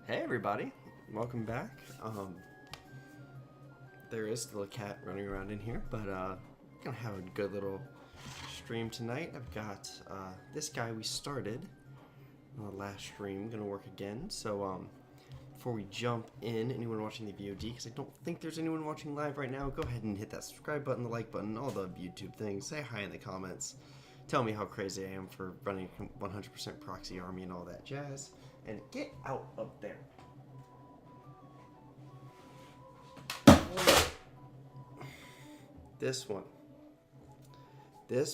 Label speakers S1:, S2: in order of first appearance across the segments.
S1: Hey everybody, welcome back. There is still a cat running around in here, but gonna have a good little stream tonight. I've got this guy we started on the last stream, gonna work again. So before we jump in, anyone watching the VOD, because I don't think there's anyone watching live right now, go ahead and hit that subscribe button, the like button, all the YouTube things. Say hi in the comments. Tell me how crazy I am for running 100% proxy army and all that jazz. And get out of there. This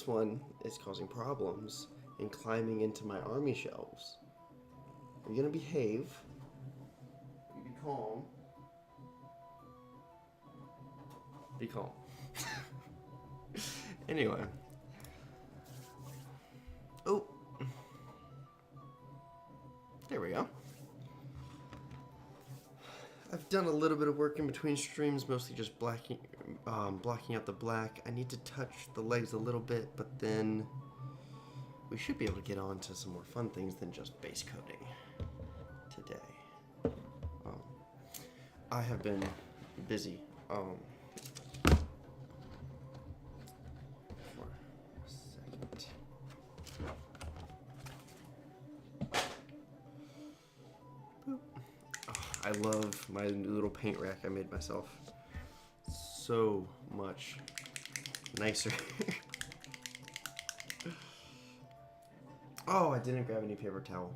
S1: one is causing problems in climbing into my army shelves. Are you gonna behave? You be calm. Be calm. Anyway. Oh. There we go. I've done a little bit of work in between streams, mostly just blocking out the black. I need to touch the legs a little bit, but then we should be able to get on to some more fun things than just base coating today. I have been busy. I love my little paint rack I made myself. So much nicer. Oh, I didn't grab any paper towel.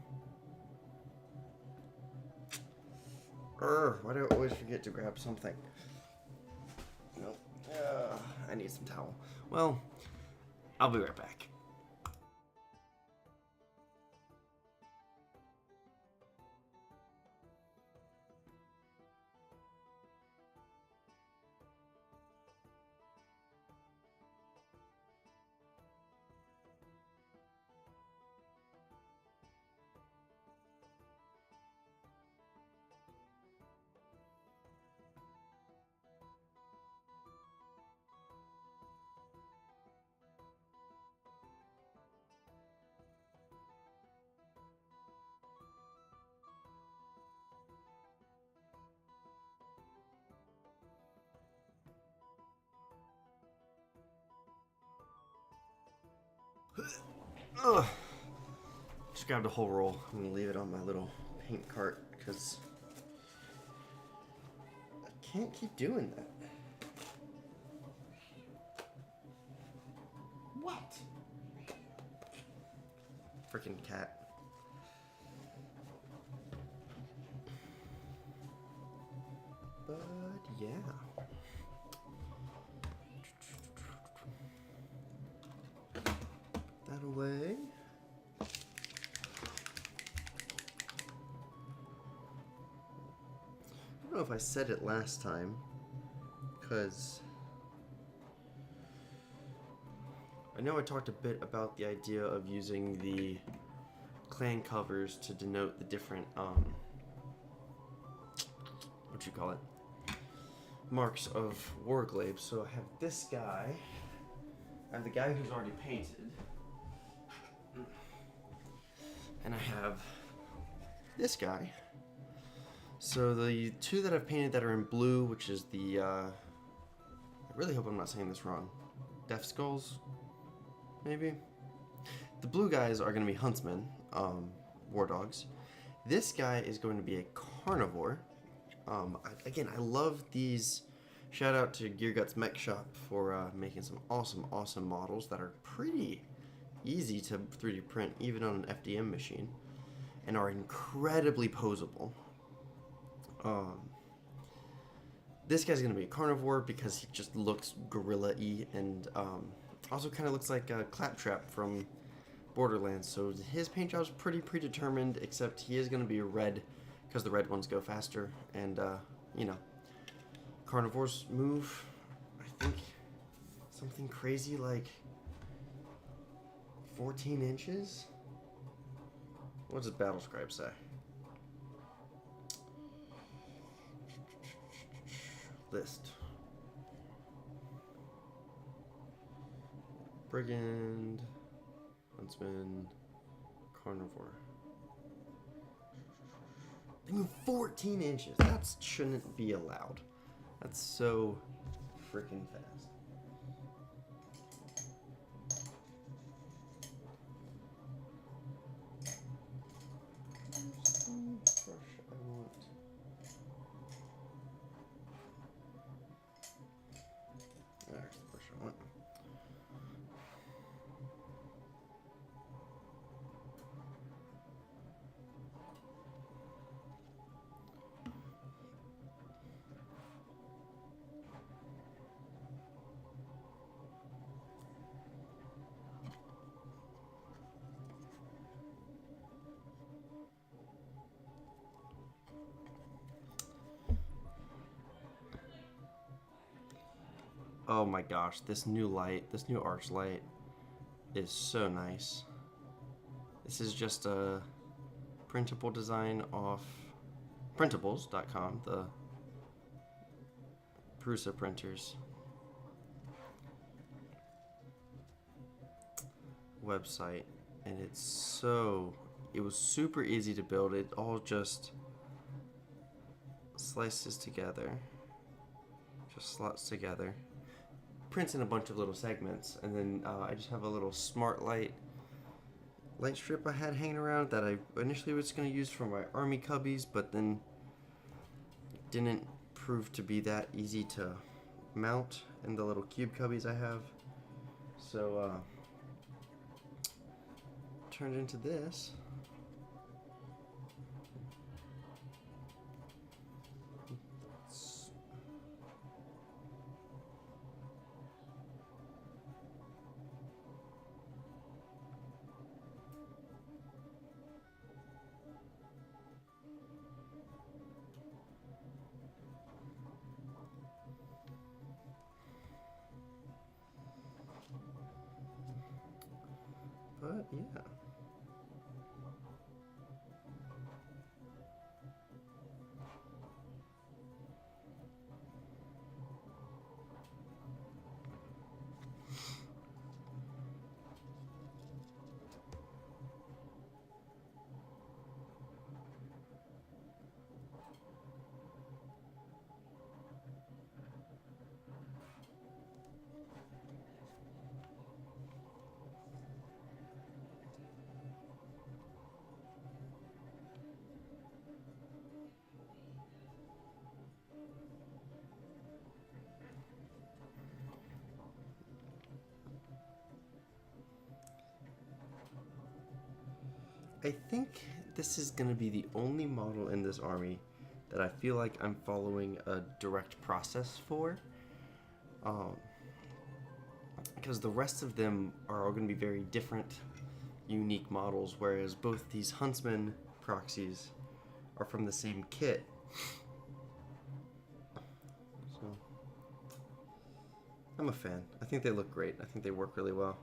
S1: Why do I always forget to grab something? Nope. I need some towel. Well, I'll be right back. Just grabbed a whole roll. I'm gonna leave it on my little paint cart because I can't keep doing that. What? Freaking cat. But yeah. That away. I don't know if I said it last time, because I know I talked a bit about the idea of using the clan covers to denote the different, marks of warglaives. So I have this guy, I have the guy who's already painted, and I have this guy. So the two that I've painted that are in blue, which is the, I really hope I'm not saying this wrong, Death Skulls, maybe? The blue guys are going to be huntsmen, war dogs. This guy is going to be a carnivore. Again, I love these. Shout out to Gear Guts Mech Shop for making some awesome models that are pretty easy to 3D print, even on an FDM machine, and are incredibly posable. This guy's gonna be a carnivore because he just looks gorilla-y, and also kind of looks like a Claptrap from Borderlands. So his paint job's pretty predetermined, except he is gonna be red because the red ones go faster, and you know, carnivores move, I think, something crazy like 14 inches? What does Battle Scribe say? List. Brigand, Huntsman, Carnivore. They move 14 inches. That shouldn't be allowed. That's so freaking fast. Brush I want. There's the brush I want. Oh my gosh, this new light, this new arch light is so nice. This is just a printable design off printables.com, the Prusa printers website, and it was super easy to build. It all just slices together, just slots together, prints in a bunch of little segments, and then I just have a little smart light strip I had hanging around that I initially was going to use for my army cubbies, but then didn't prove to be that easy to mount in the little cube cubbies I have. So turned into this. But yeah. I think this is going to be the only model in this army that I feel like I'm following a direct process for. Because the rest of them are all going to be very different, unique models, whereas both these Huntsman proxies are from the same kit. So, I'm a fan. I think they look great. I think they work really well.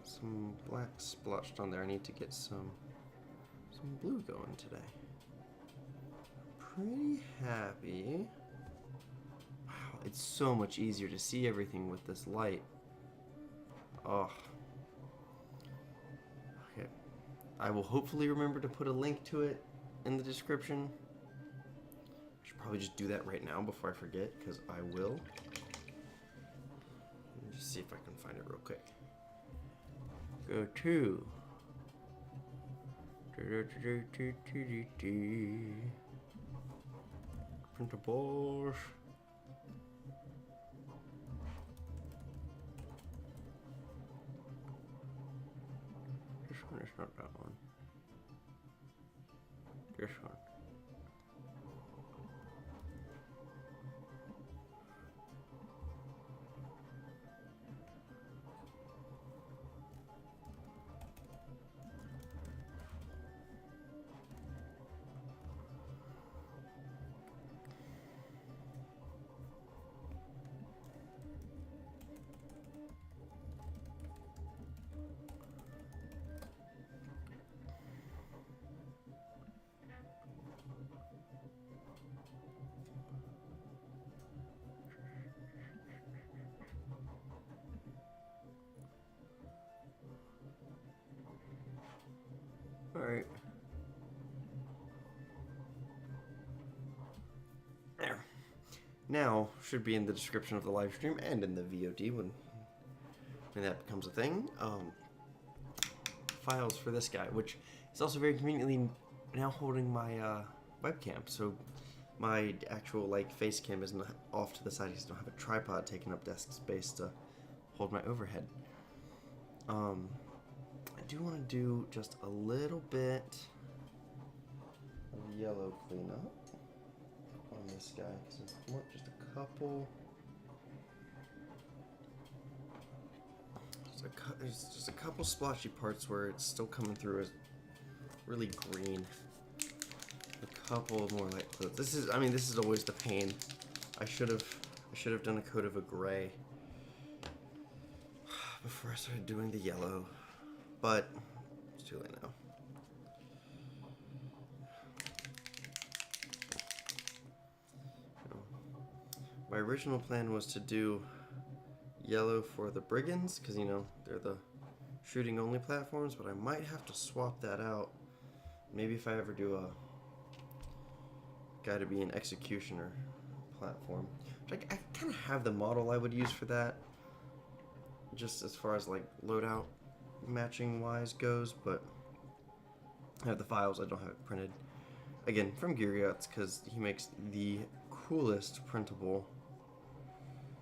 S1: Some black splotched on there. I need to get some blue going today. Pretty happy. Wow, it's so much easier to see everything with this light. Oh. Okay. I will hopefully remember to put a link to it in the description. I should probably just do that right now before I forget, because I will. Let me just see if I can find it real quick. Go to printables. This one is not that one. This one. Alright. There. Now, should be in the description of the live stream and in the VOD when that becomes a thing. Files for this guy, which is also very conveniently now holding my webcam. So my actual like face cam is not off to the side. I just don't have a tripod taking up desk space to hold my overhead. I do want to do just a little bit of yellow cleanup on this guy because I want just a couple. There's just a couple splotchy parts where it's still coming through as really green. A couple more light coats. This is always the pain. I should have done a coat of a gray before I started doing the yellow, but it's too late now. My original plan was to do yellow for the brigands, because, you know, they're the shooting only platforms, but I might have to swap that out. Maybe if I ever do a guy to be an executioner platform. Which I kind of have the model I would use for that, just as far as like loadout matching wise goes, but I have the files, I don't have it printed. Again, from Gearguts, because he makes the coolest printable.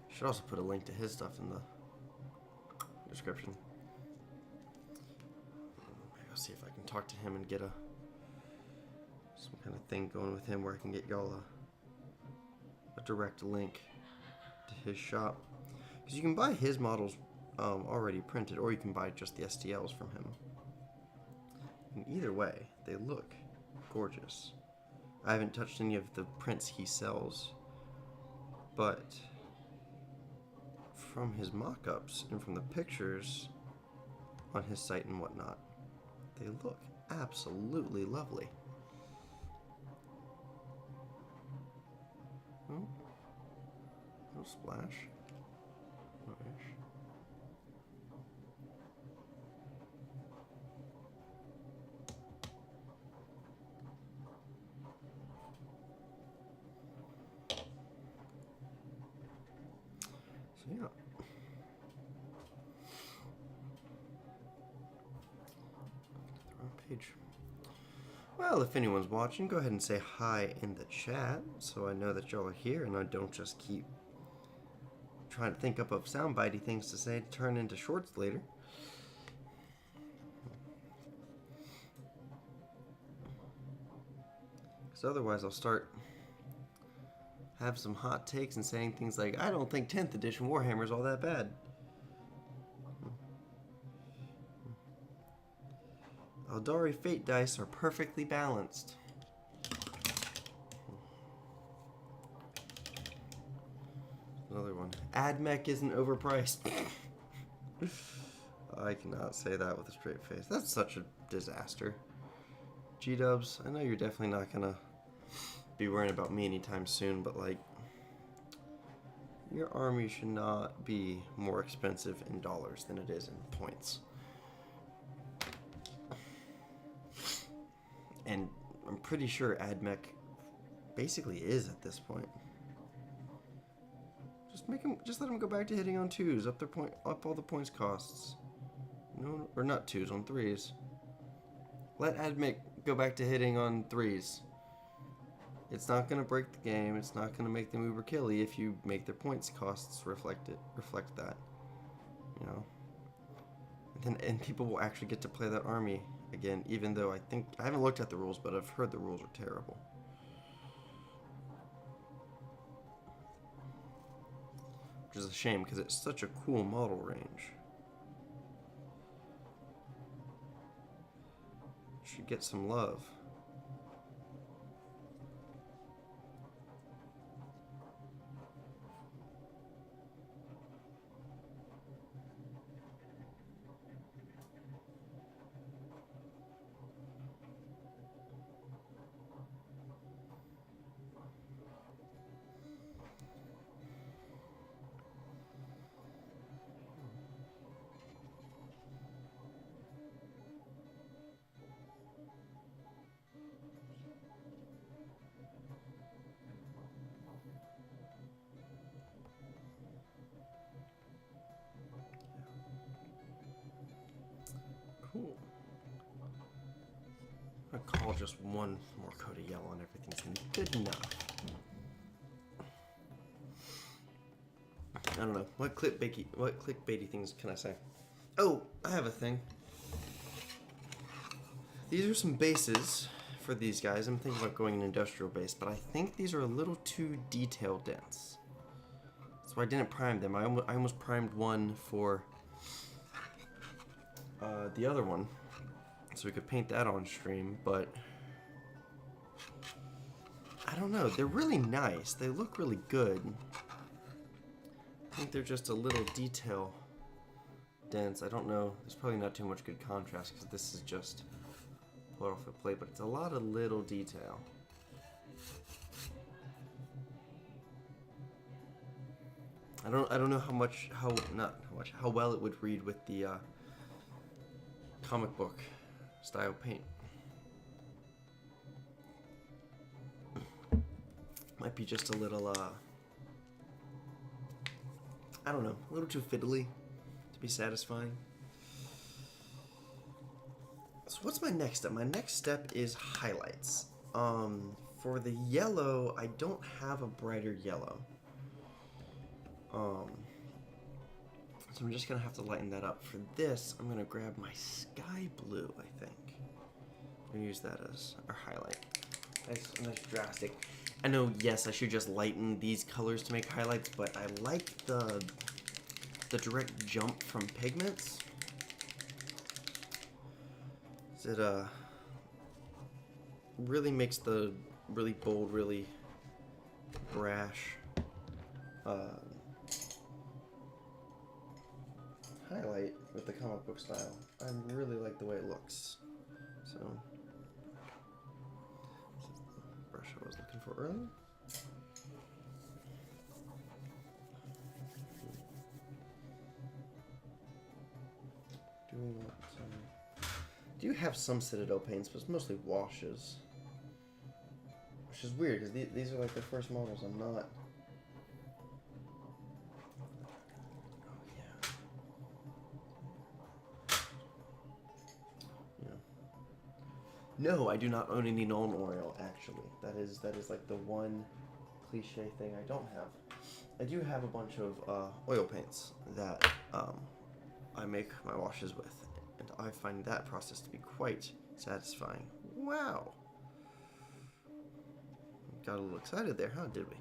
S1: Should also put a link to his stuff in the description. Maybe I'll see if I can talk to him and get some kind of thing going with him where I can get y'all a direct link to his shop. Because you can buy his models already printed, or you can buy just the STLs from him. And either way, they look gorgeous. I haven't touched any of the prints he sells, but from his mock-ups and from the pictures on his site and whatnot, they look absolutely lovely. Oh, no splash. No-ish. So yeah. Page. Well, if anyone's watching, go ahead and say hi in the chat so I know that y'all are here and I don't just keep trying to think up of soundbitey things to say to turn into shorts later. Because otherwise I'll have some hot takes and saying things like, I don't think 10th edition Warhammer is all that bad. Eldari Fate dice are perfectly balanced. Another one. AdMech isn't overpriced. I cannot say that with a straight face. That's such a disaster. G-dubs, I know you're definitely not gonna be worrying about me anytime soon, but like, your army should not be more expensive in dollars than it is in points. And I'm pretty sure AdMech basically is at this point. Just let them go back to hitting on 2s, up all the points costs. No, or not 2s, on 3s. Let AdMech go back to hitting on 3s. It's not gonna break the game. It's not gonna make them uber killy if you make their points costs reflect that. You know. And people will actually get to play that army again, even though I haven't looked at the rules, but I've heard the rules are terrible. Which is a shame because it's such a cool model range. Should get some love. I'm gonna call just one more coat of yellow and everything's gonna be good enough. I don't know. What clickbaity things can I say? Oh, I have a thing. These are some bases for these guys. I'm thinking about going an industrial base, but I think these are a little too detail dense. That's why I didn't prime them. I almost primed one for the other one, so we could paint that on stream, but I don't know. They're really nice. They look really good. I think they're just a little detail dense. I don't know. There's probably not too much good contrast because this is just pulled off the plate, but it's a lot of little detail. I don't know how well it would read with the comic book style paint. Might be just a little I don't know, a little too fiddly to be satisfying. So what's my next step? My next step is highlights. For the yellow, I don't have a brighter yellow. So I'm just gonna have to lighten that up. For this, I'm gonna grab my sky blue, I think. I'm gonna use that as our highlight. Nice drastic. I know, yes, I should just lighten these colors to make highlights, but I like the direct jump from pigments. It really makes the really bold, really brash highlight with the comic book style. I really like the way it looks. So this is the brush I was looking for earlier. Do have some Citadel paints, but it's mostly washes. Which is weird, because these are like the first models I'm not... Oh, yeah. No, I do not own any Nuln oil, actually. That is like the one cliche thing I don't have. I do have a bunch of oil paints that I make my washes with. And I find that process to be quite satisfying. Wow. Got a little excited there, huh, did we?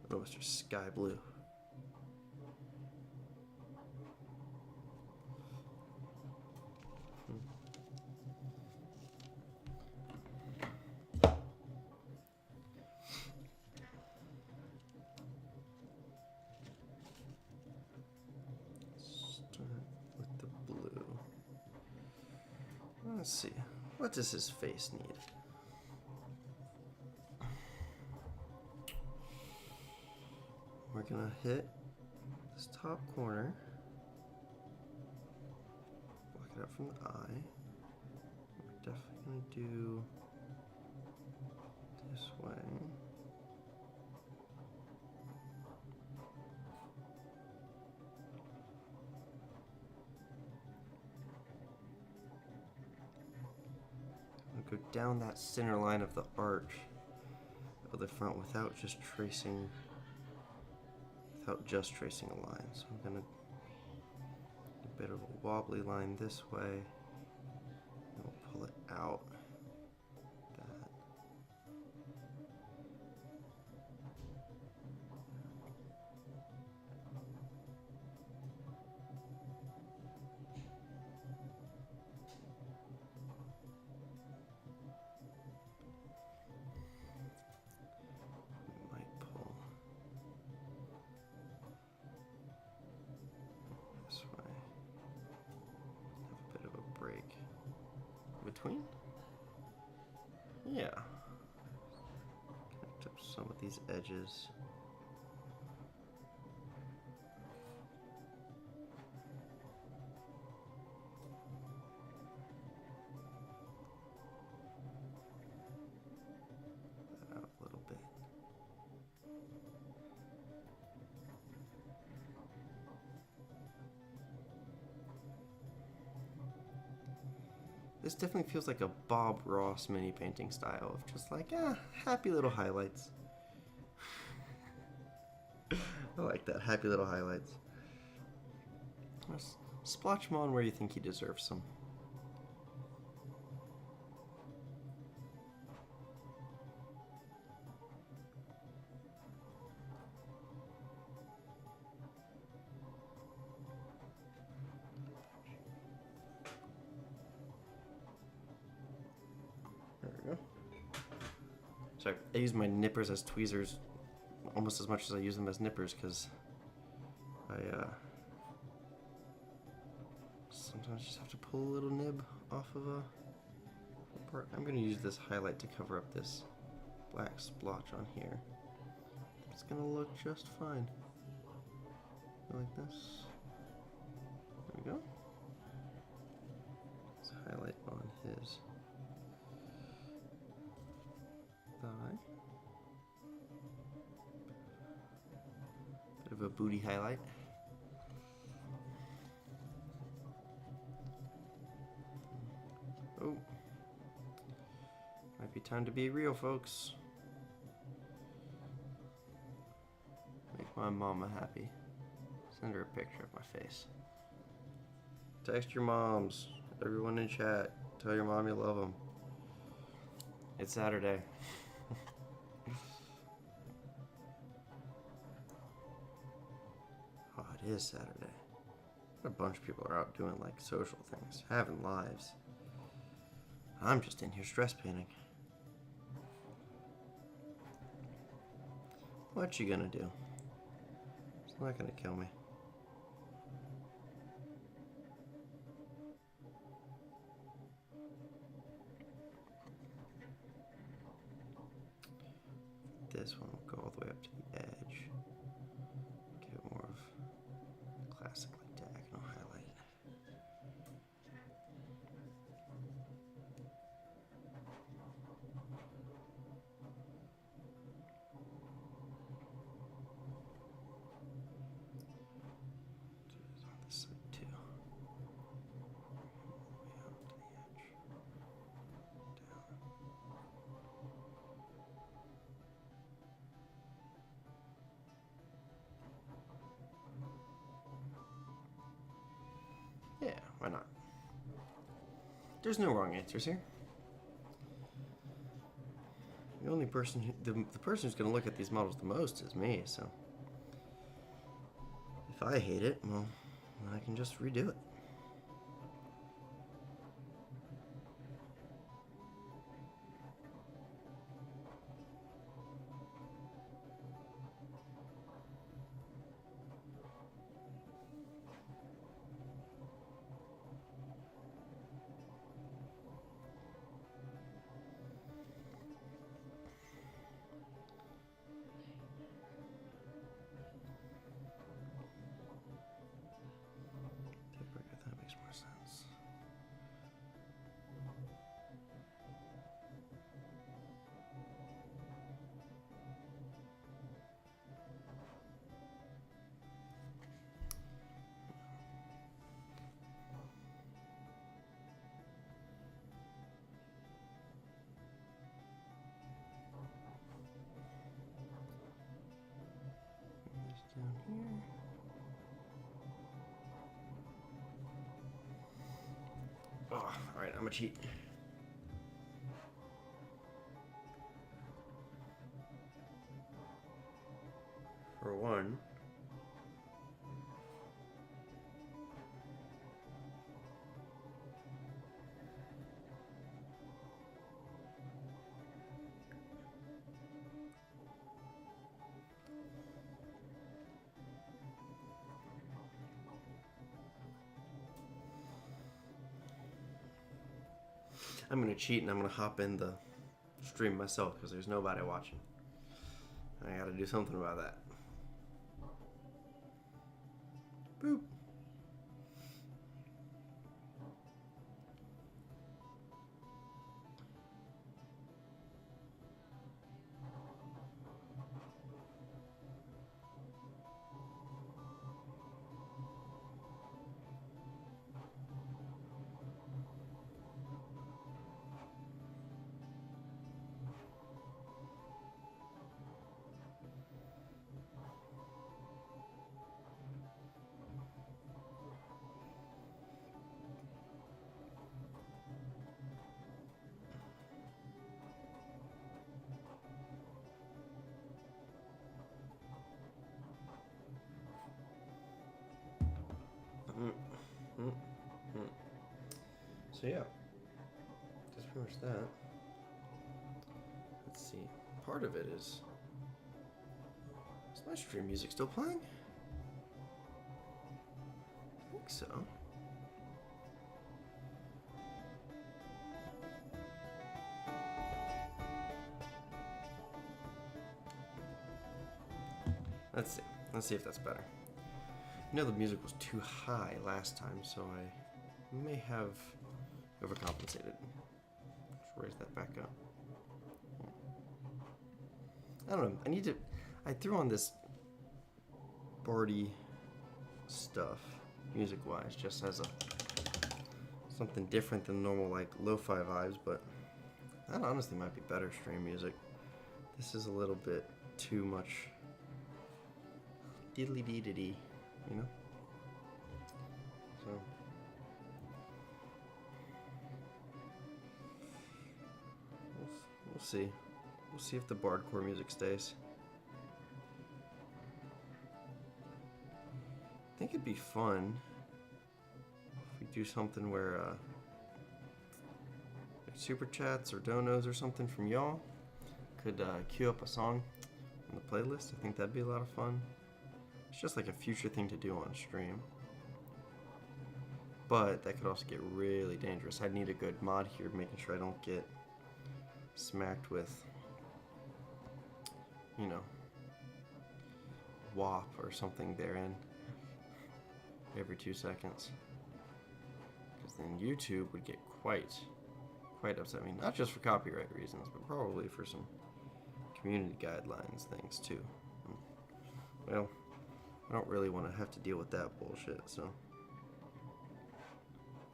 S1: Little Mr. Sky Blue. Let's see. What does his face need? We're gonna hit this top corner. Block it out from the eye. We're definitely gonna do this way. Go down that center line of the arch of the front without just tracing a line. So I'm gonna do a bit of a wobbly line this way, and we'll pull it out. Between? Yeah. Connect up some of these edges. That out a little bit. This definitely feels like a Bob Ross mini painting style of just like, happy little highlights. I like that, happy little highlights. Just splotch him on where you think he deserves some. There we go. Sorry, I use my nippers as tweezers almost as much as I use them as nippers because I sometimes just have to pull a little nib off of a part. I'm going to use this highlight to cover up this black splotch on here. It's going to look just fine. Like this. There we go. Let's highlight on his thigh. Bit of a booty highlight. Oh. Might be time to be real, folks. Make my mama happy. Send her a picture of my face. Text your moms. Everyone in chat. Tell your mom you love them. It's Saturday. Oh, it is Saturday. What a bunch of people are out doing like social things, having lives. I'm just in here stress painting. What you gonna do? It's not gonna kill me. This one will go all the way up to the edge. Give it more of classic like diagonal highlight. On this side too. All the way up to the edge. Down. Yeah, why not? There's no wrong answers here. The only person, the person who's going to look at these models the most is me, so if I hate it, well, I can just redo it. That makes more sense. This down here. Oh, alright, I'm a cheat. For one, I'm gonna cheat and I'm gonna hop in the stream myself because there's nobody watching. I gotta do something about that. Boop. So yeah, that's pretty much that. Let's see. Part of it is my stream music still playing? I think so. Let's see. Let's see if that's better. I know the music was too high last time, so I may have overcompensated. Let's raise that back up. I don't know. I threw on this Barty stuff, music-wise, just as something different than normal, like lo-fi vibes, but that honestly might be better stream music. This is a little bit too much diddly-dee-dee-dee, you know? So we'll see. We'll see if the bardcore music stays. I think it'd be fun if we do something where like super chats or donos or something from y'all could queue up a song on the playlist. I think that'd be a lot of fun. It's just like a future thing to do on stream. But that could also get really dangerous. I'd need a good mod here, making sure I don't get smacked with, you know, WAP or something therein every 2 seconds. Because then YouTube would get quite upset. I mean, not just for copyright reasons, but probably for some community guidelines things too. Well, I don't really want to have to deal with that bullshit, so.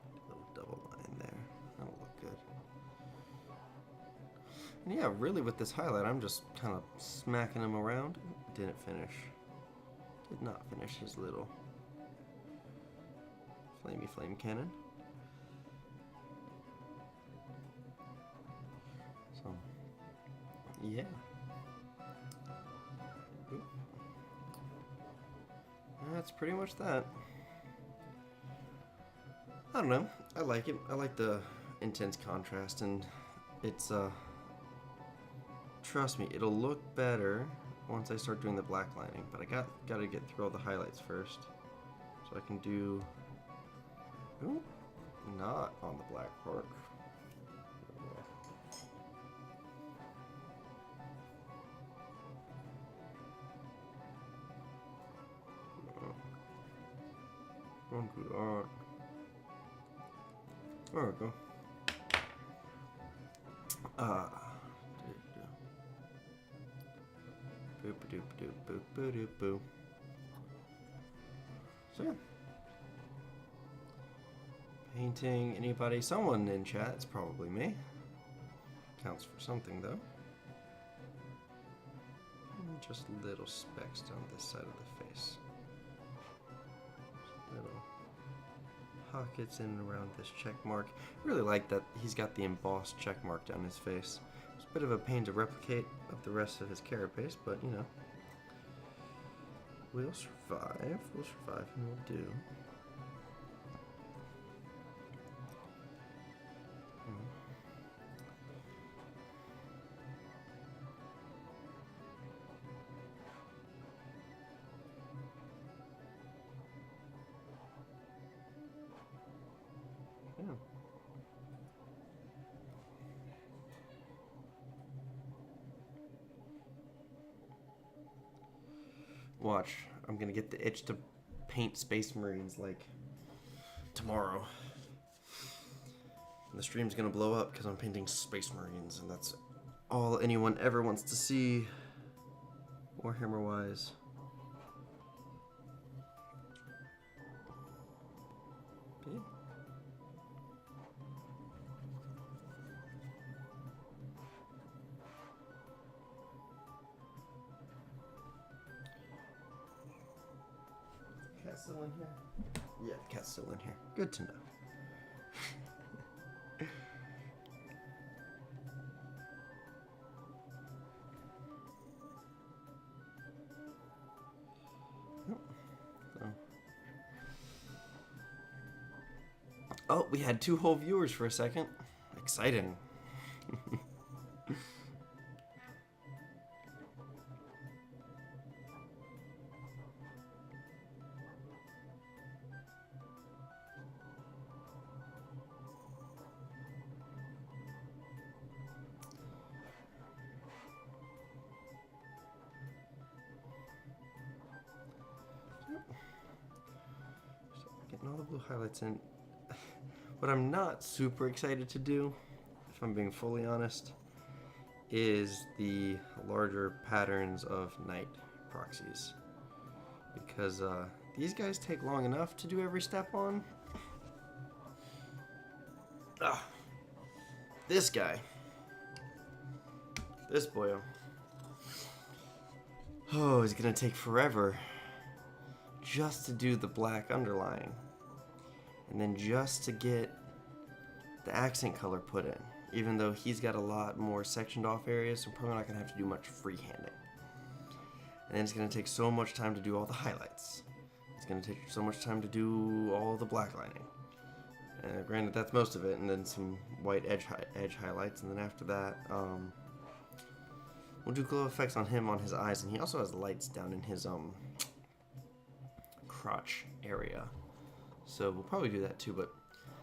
S1: A little double line there. That'll look good. And yeah, really with this highlight, I'm just kind of smacking him around. Didn't finish. Did not finish his little flamey flame cannon. So, yeah. Oop. That's pretty much that. I don't know. I like it. I like the intense contrast, and it's trust me, it'll look better once I start doing the black lining, but I gotta get through all the highlights first. So I can do not on the black part. Don't do that. There we go. Boop-a-doop-a-doop, boop-a-doop-boo. So yeah. Painting, anybody? Someone in chat, it's probably me. Counts for something though. Just little specks down this side of the face. Just little pockets in and around this check mark. I really like that he's got the embossed check mark down his face. It's a bit of a pain to replicate up the rest of his carapace, but you know. We'll survive and we'll do. Yeah. Watch, I'm gonna get the itch to paint Space Marines like tomorrow. And the stream's gonna blow up because I'm painting Space Marines, and that's all anyone ever wants to see, Warhammer wise. Okay. Cat's still in here? Yeah, the cat's still in here. Good to know. Oh, we had 2 whole viewers for a second. Exciting. Getting all the blue highlights in. What I'm not super excited to do, if I'm being fully honest, is the larger patterns of night proxies. Because these guys take long enough to do every step on. This guy. This boyo. Oh, it's gonna take forever just to do the black underlying. And then just to get the accent color put in. Even though he's got a lot more sectioned off areas, so I'm probably not gonna have to do much freehanding. And then it's gonna take so much time to do all the highlights. It's gonna take so much time to do all the black lining. Granted, that's most of it, and then some white edge highlights, and then after that, we'll do glow effects on him on his eyes, and he also has lights down in his crotch area. So we'll probably do that too, but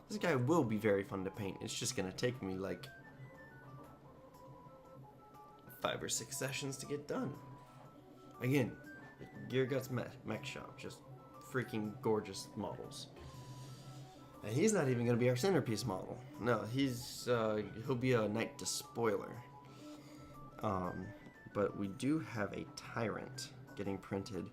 S1: this guy will be very fun to paint. It's just gonna take me like 5 or 6 sessions to get done. Again, Gear Guts Mech Shop, just freaking gorgeous models. And he's not even gonna be our centerpiece model. No, he'll be a Night Despoiler. But we do have a Tyrant getting printed.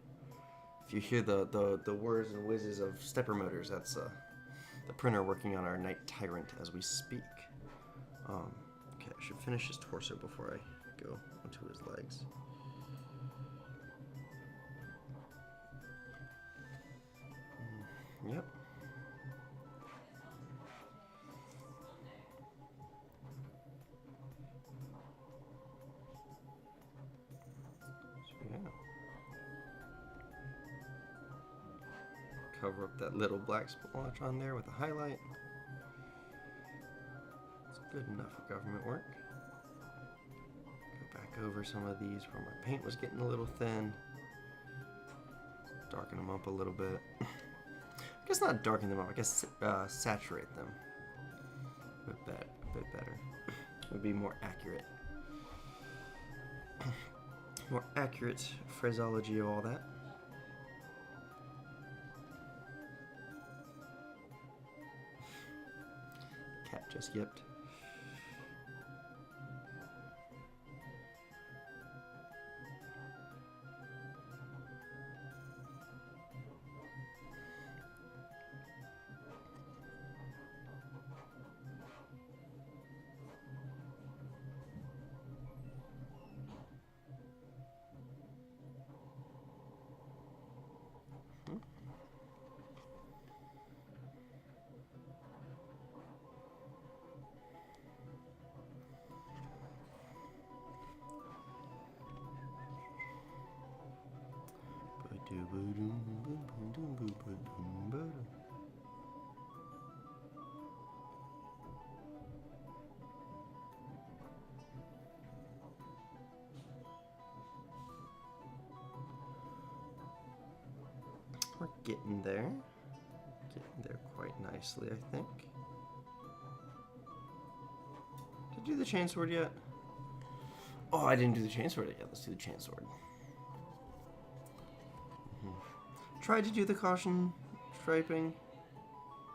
S1: If you hear the whirs and whizzes of stepper motors, that's the printer working on our Night Tyrant as we speak. Okay, I should finish his torso before I go onto his legs. Yep. Cover up that little black splotch on there with a highlight. It's good enough for government work. Go back over some of these where my paint was getting a little thin. Darken them up a little bit. I guess not darken them up, I guess saturate them a bit better. Would be more accurate. More accurate phraseology of all that. Cat just yipped. We're getting there. Getting there quite nicely, I think. Did I do the chainsword yet? Oh, I didn't do the chainsword yet. Let's do the chainsword. Tried to do the caution striping.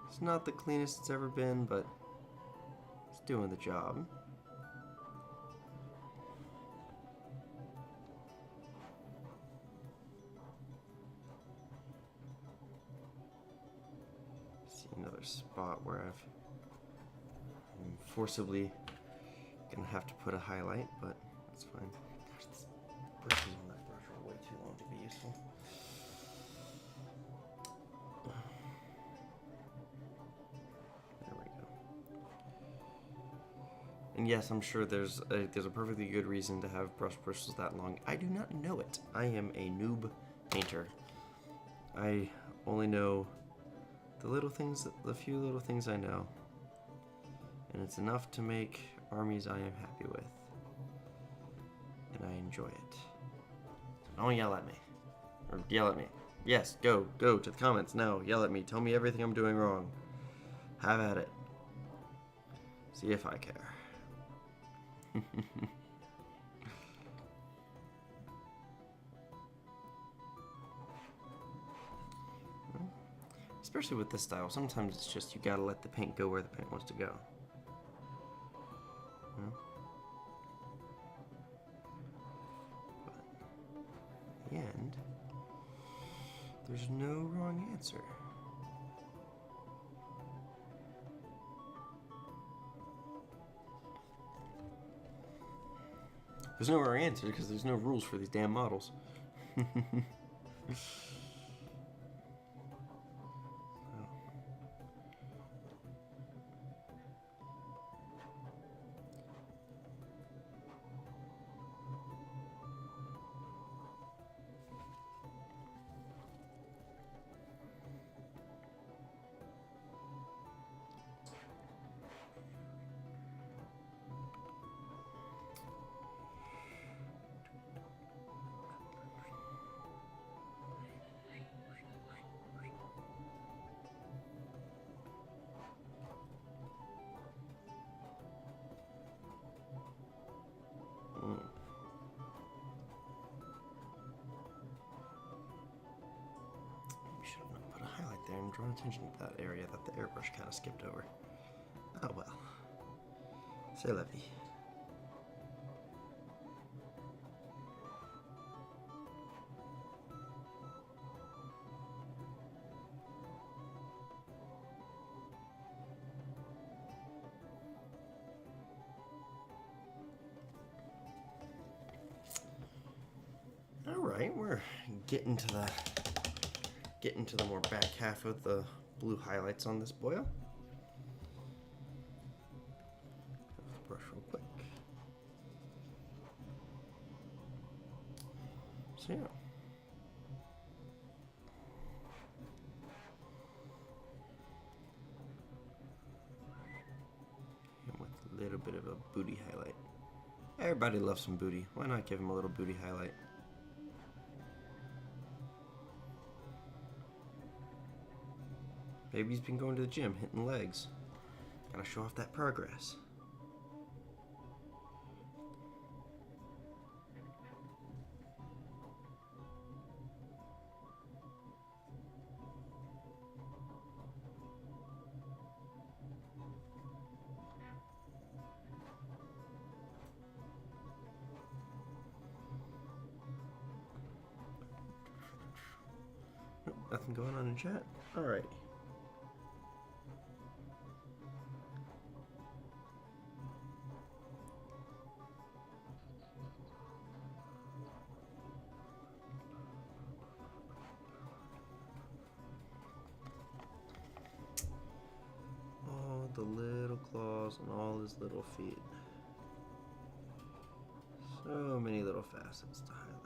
S1: It's not the cleanest it's ever been, but it's doing the job. See another spot where I'm forcibly gonna have to put a highlight, but that's fine. Gosh, this brushes on that brush are way too long to be useful. And yes, I'm sure there's a perfectly good reason to have brush bristles that long. I do not know it. I am a noob painter. I only know The few little things I know. And it's enough to make armies I am happy with. And I enjoy it. So don't yell at me. Or yell at me. Yes, go to the comments. No, yell at me. Tell me everything I'm doing wrong. Have at it. See if I care. Especially with this style, sometimes it's just you gotta let the paint go where the paint wants to go. But in the end, there's no wrong answer. There's no wrong answer because there's no rules for these damn models. There and draw attention to that area that the airbrush kind of skipped over. Oh well. C'est la vie. All right, we're getting to the more back half of the blue highlights on this boil. Brush real quick. So yeah. And with a little bit of a booty highlight. Everybody loves some booty. Why not give him a little booty highlight? Baby's been going to the gym, hitting legs. Gotta show off that progress. Nope, nothing going on in chat. Alrighty. The little claws and all his little feet. So many little facets to highlight.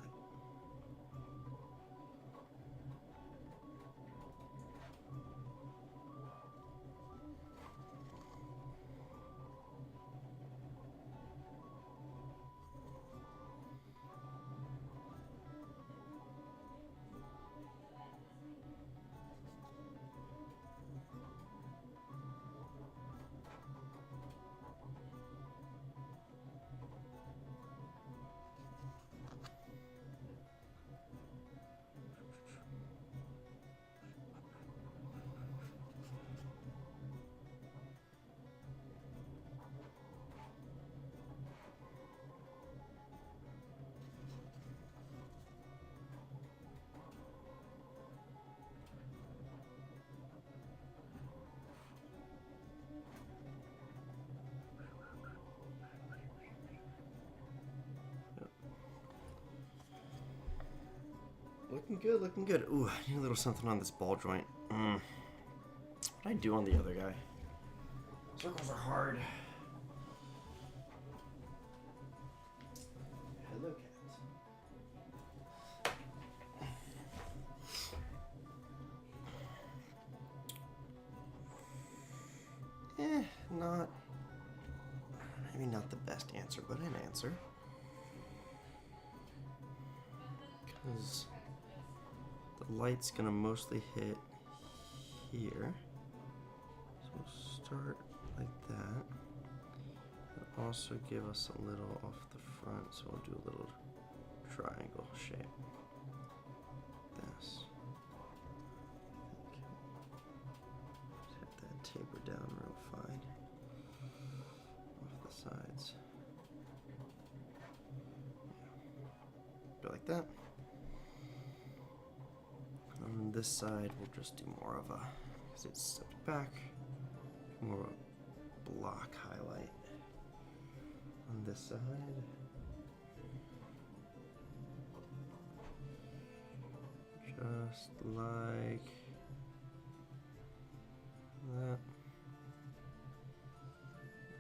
S1: Looking good, looking good. Ooh, I need a little something on this ball joint. What did I do on the other guy? Circles are hard. Hello, cat. Maybe not the best answer, but an answer. Because the light's gonna mostly hit here. So we'll start like that. It'll also give us a little off the front, so we'll do a little triangle shape. This. Okay. Just have that taper down real fine. Off the sides. Go like that. On this side, we'll just do more of a, because it's stepped back, more of a block highlight. On this side, just like that.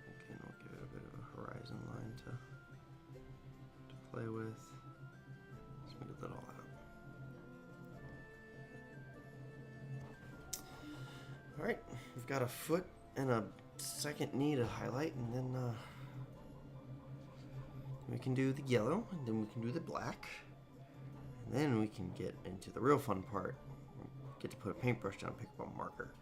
S1: Again, we'll give it a bit of a horizon line to play with. Smooth it all out. Alright, we've got a foot and a second knee to highlight, and then we can do the yellow, and then we can do the black, and then we can get into the real fun part. Get to put a paintbrush down, pick up a marker.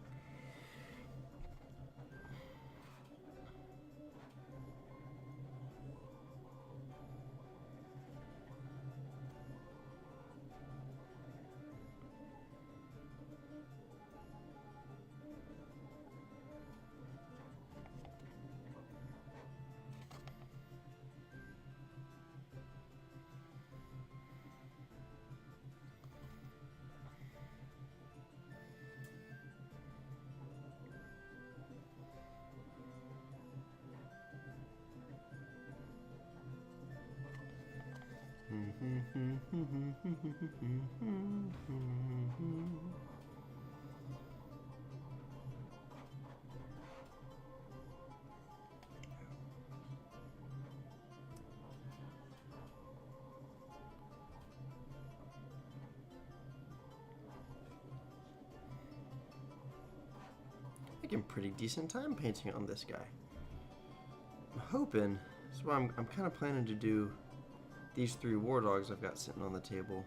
S1: Making pretty decent time painting on this guy. I'm hoping, so I'm kind of planning to do these 3 war dogs I've got sitting on the table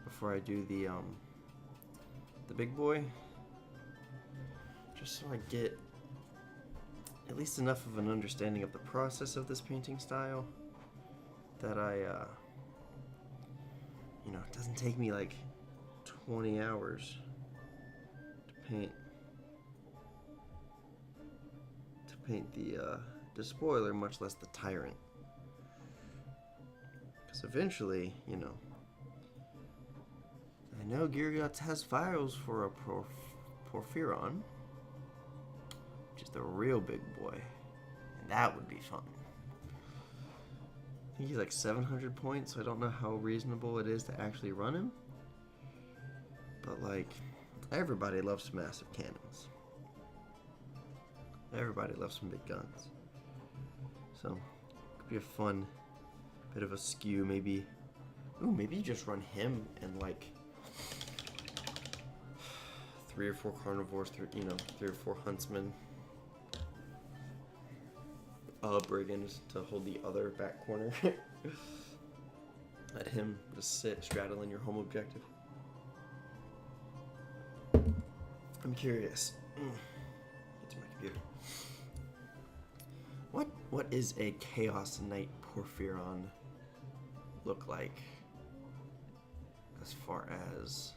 S1: before I do the big boy, just so I get at least enough of an understanding of the process of this painting style that I you know, it doesn't take me like 20 hours to paint the spoiler, much less the tyrant. Because eventually, you know, I know Gyrigots has files for a Porphyron, which is the real big boy, and that would be fun. I think he's like 700 points, so I don't know how reasonable it is to actually run him. But like, everybody loves massive cannons. Everybody loves some big guns. So, it could be a fun bit of a skew, maybe. Ooh, maybe you just run him and like 3 or 4 carnivores, 3 or 4 huntsmen, brigands to hold the other back corner. Let him just sit straddling your home objective. I'm curious. Get to my computer. What is a Chaos Knight Porphyron look like as far as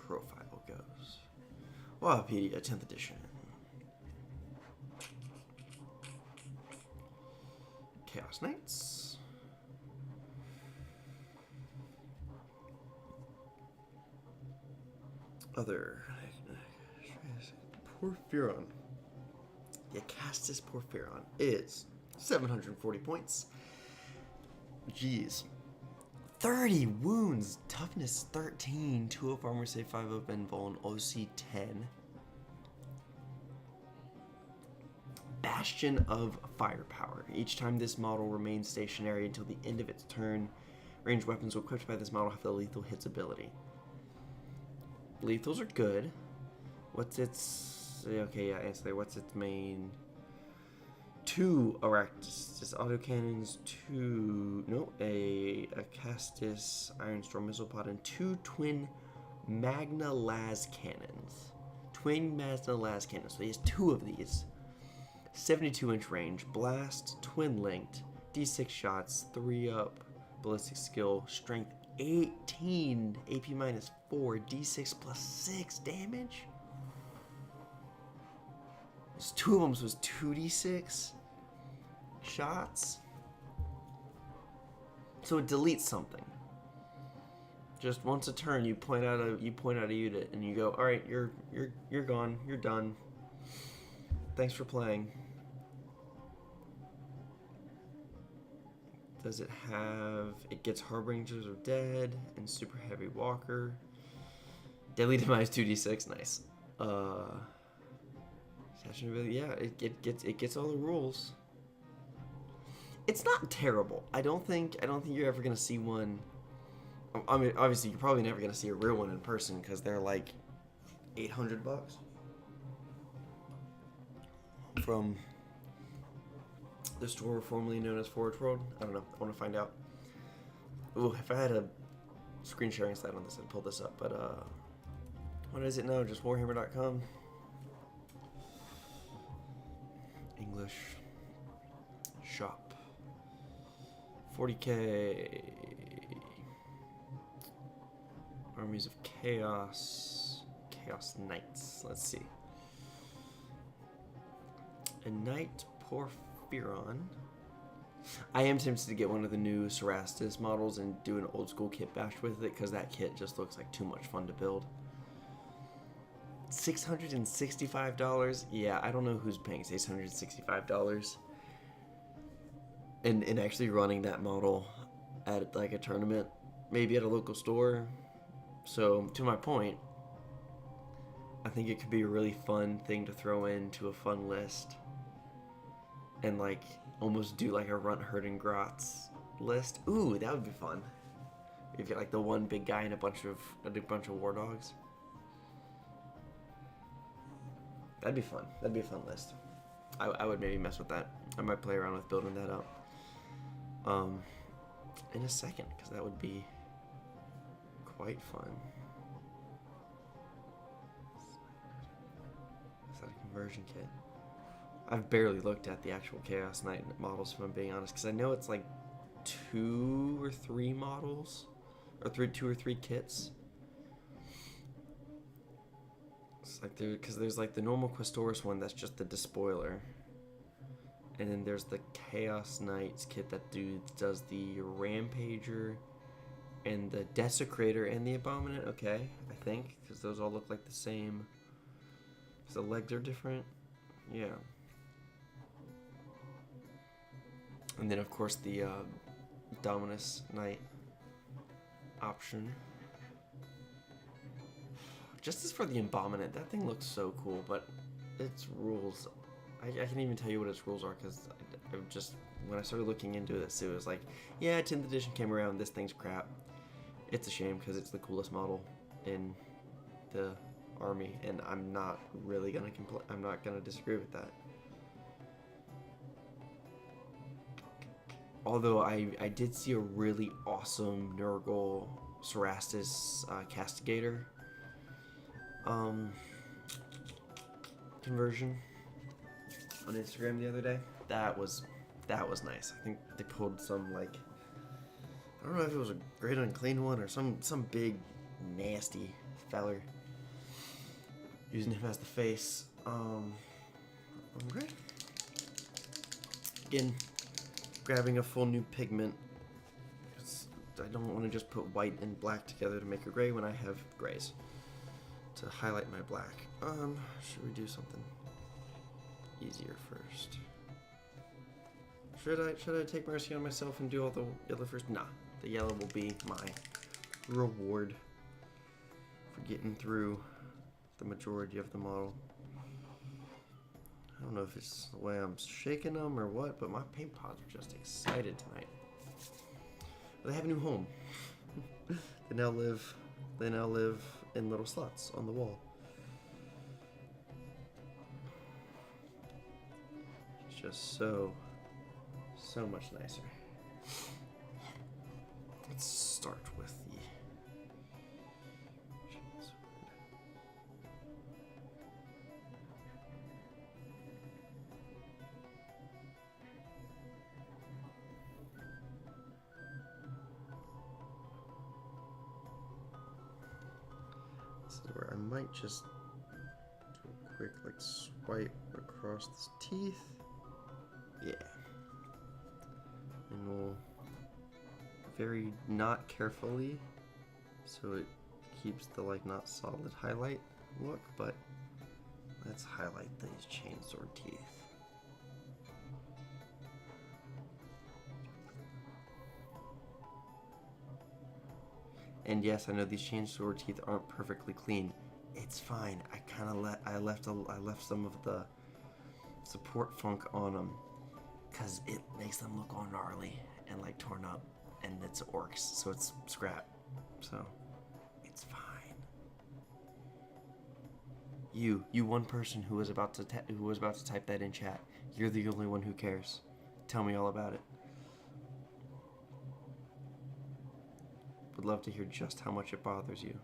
S1: profile goes? Wikipedia 10th edition. Chaos Knights. Other Porphyron. The Acastus Porphyron is 740 points. Jeez. 30 wounds, toughness 13, 2 of armor, save 5 of Ben Vuln, OC 10. Bastion of Firepower. Each time this model remains stationary until the end of its turn, ranged weapons equipped by this model have the lethal hits ability. Lethals are good. What's its... Okay, yeah, answer there. What's its main... 2 Aractus autocannons, 2 no a Castus Iron Storm missile pod, and 2 twin Magna las cannons. Twin Magna las cannons. So he has 2 of these. 72-inch range, blast, twin linked, D6 shots, 3 up, ballistic skill, strength 18, AP minus 4, D6 plus 6 damage. There's 2 of them, so it's 2d6 shots. So it deletes something. Just once a turn, you point out a unit and you go, all right, you're gone, you're done. Thanks for playing. Does it have? It gets Harbingers of Dead and Super Heavy Walker. Deadly Demise 2d6, nice. Yeah, it gets all the rules. It's not terrible. I don't think you're ever gonna see one. I mean, obviously, you're probably never gonna see a real one in person because they're like $800 from the store formerly known as Forge World. I don't know. I want to find out. Ooh, if I had a screen sharing site on this, I'd pull this up. But what is it now? Just warhammer.com. English shop. 40k. Armies of Chaos. Chaos Knights. Let's see. A Knight Porphyron. I am tempted to get one of the new Cerastus models and do an old school kit bash with it because that kit just looks like too much fun to build. $665? Yeah, I don't know who's paying $665 and actually running that model at like a tournament, maybe at a local store. So to my point, I think it could be a really fun thing to throw into a fun list and like almost do like a Runt Herd Grots list. Ooh, that would be fun. You get like the one big guy and a bunch of war dogs. That'd be fun. That'd be a fun list. I would maybe mess with that. I might play around with building that up in a second because that would be quite fun. Is that a conversion kit? I've barely looked at the actual Chaos Knight models, if I'm being honest, because I know it's like 2 or 3 models, or 2 or 3 kits. It's like because there's like the normal Questoris one that's just the despoiler, and then there's the Chaos Knights kit that does the Rampager and the Desecrator and the Abominant. Okay, I think because those all look like the same. So the legs are different. Yeah. And then of course the Dominus Knight option. Just as for the Abominant, that thing looks so cool, but its rules, I can't even tell you what its rules are because I just, when I started looking into this, it was like, yeah, 10th edition came around, this thing's crap. It's a shame because it's the coolest model in the army, and I'm not really gonna I'm not gonna disagree with that. Although I did see a really awesome Nurgle Cerastus Castigator conversion on Instagram the other day. That was nice. I think they pulled some like, I don't know if it was a great unclean one or some big nasty feller using him as the face. Okay. Again, grabbing a full new pigment. I don't want to just put white and black together to make a gray when I have grays to highlight my black. Should we do something easier first? Should I take mercy on myself and do all the yellow first? Nah, the yellow will be my reward for getting through the majority of the model. I don't know if it's the way I'm shaking them or what, but my paint pots are just excited tonight. They have a new home. They now live in little slots on the wall. just so much nicer. Let's start with the this is where I might just do a quick like swipe across the teeth. Yeah. And we'll very not carefully, so it keeps the like not solid highlight look, but let's highlight these chainsaw teeth. And yes, I know these chainsaw teeth aren't perfectly clean. It's fine. I left some of the support funk on them because it makes them look all gnarly and like torn up, and it's orcs, so it's scrap. So it's fine. You one person who was about to type that in chat. You're the only one who cares. Tell me all about it. Would love to hear just how much it bothers you.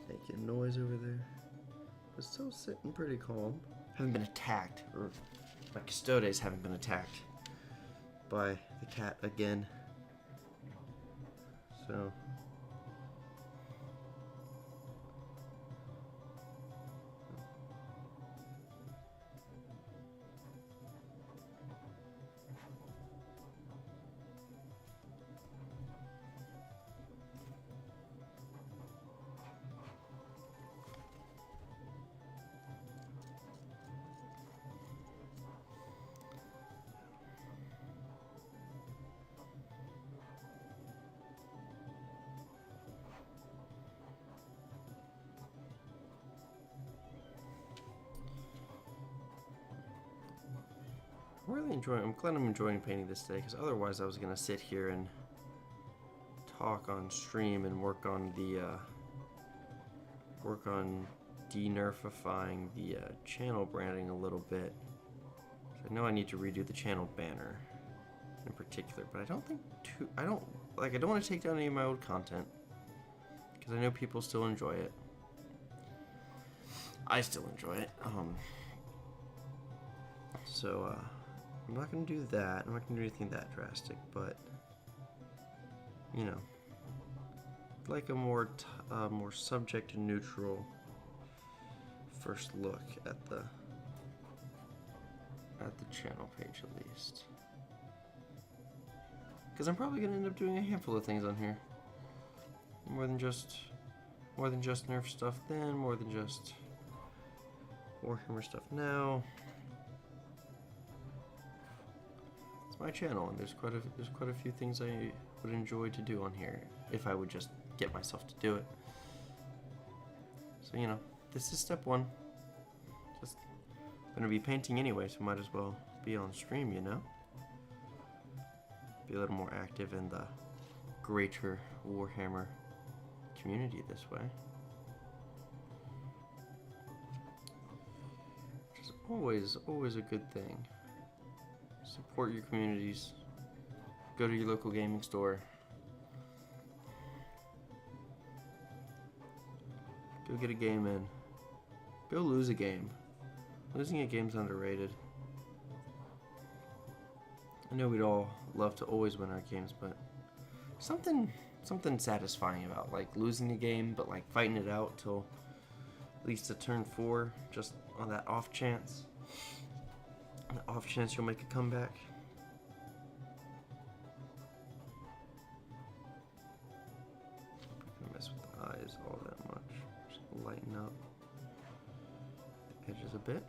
S1: Making noise over there, but still sitting pretty calm. Haven't been attacked, or my custodes haven't been attacked by the cat again. So I'm glad I'm enjoying painting this today, because otherwise I was gonna sit here and talk on stream and work on de-nerfifying the channel branding a little bit. So I know I need to redo the channel banner in particular, but I don't want to take down any of my old content, because I know people still enjoy it. I still enjoy it. So I'm not going to do that. I'm not going to do anything that drastic, but, you know, like a more subject neutral first look at the channel page, at least. Because I'm probably going to end up doing a handful of things on here. More than just Nerf stuff then, more than just Warhammer stuff now. My channel, and there's quite a few things I would enjoy to do on here if I would just get myself to do it. So, you know, this is step one. Just gonna be painting anyway, so might as well be on stream, you know? Be a little more active in the greater Warhammer community this way. Which is always a good thing. Support your communities. Go to your local gaming store. Go get a game in. Go lose a game. Losing a game's underrated. I know we'd all love to always win our games, but something satisfying about like losing a game, but like fighting it out till least to turn 4, just on that off chance. The off chance you'll make a comeback. Don't mess with the eyes all that much. Just lighten up the edges a bit.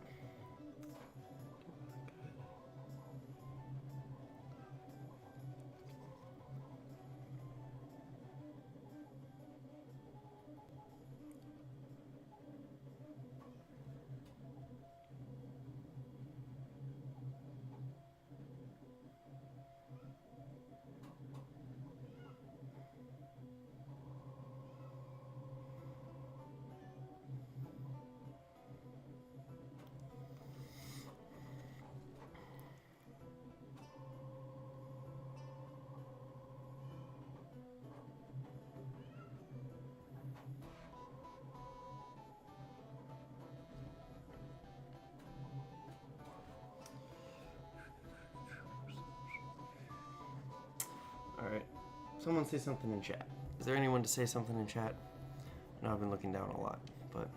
S1: Alright, someone say something in chat. Is there anyone to say something in chat? I know I've been looking down a lot, but...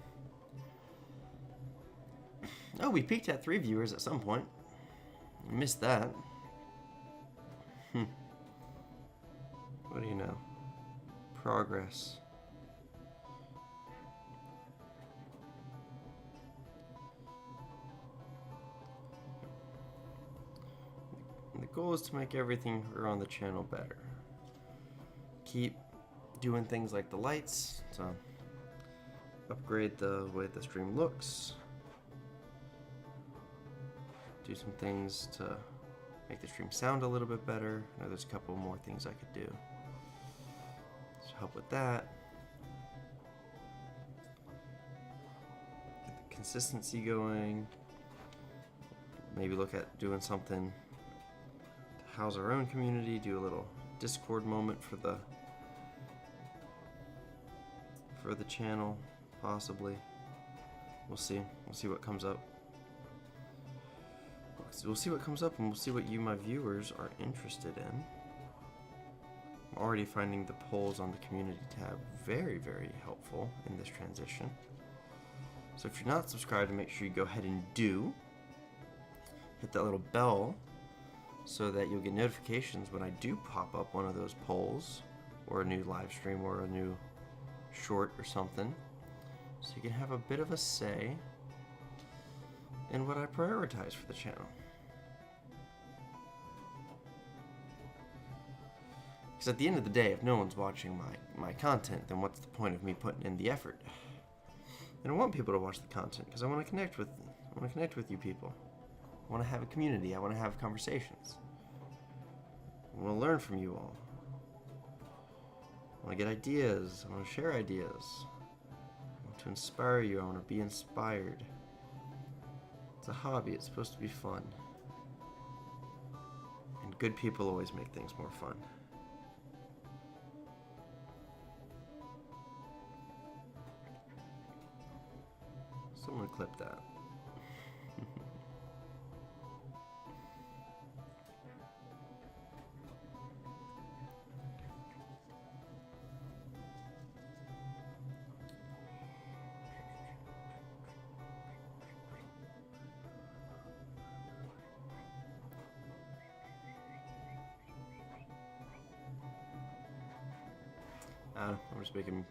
S1: Oh, we peaked at 3 viewers at some point. I missed that. What do you know? Progress. The goal is to make everything here on the channel better. Keep doing things like the lights to upgrade the way the stream looks. Do some things to make the stream sound a little bit better. I know there's a couple more things I could do to help with that. Get the consistency going. Maybe look at doing something to house our own community. Do a little Discord moment for the channel, possibly. We'll see. We'll see what comes up. We'll see what comes up, and we'll see what you, my viewers, are interested in. I'm already finding the polls on the community tab very, very helpful in this transition. So if you're not subscribed, make sure you go ahead and do. Hit that little bell so that you'll get notifications when I do pop up one of those polls, or a new live stream, or a new short or something. So you can have a bit of a say in what I prioritize for the channel. Because at the end of the day, if no one's watching my content, then what's the point of me putting in the effort? And I want people to watch the content because I want to connect with you people. I want to have a community. I want to have conversations. I want to learn from you all. I want to get ideas. I want to share ideas. I want to inspire you. I want to be inspired. It's a hobby. It's supposed to be fun. And good people always make things more fun. Someone clip that. I'm just making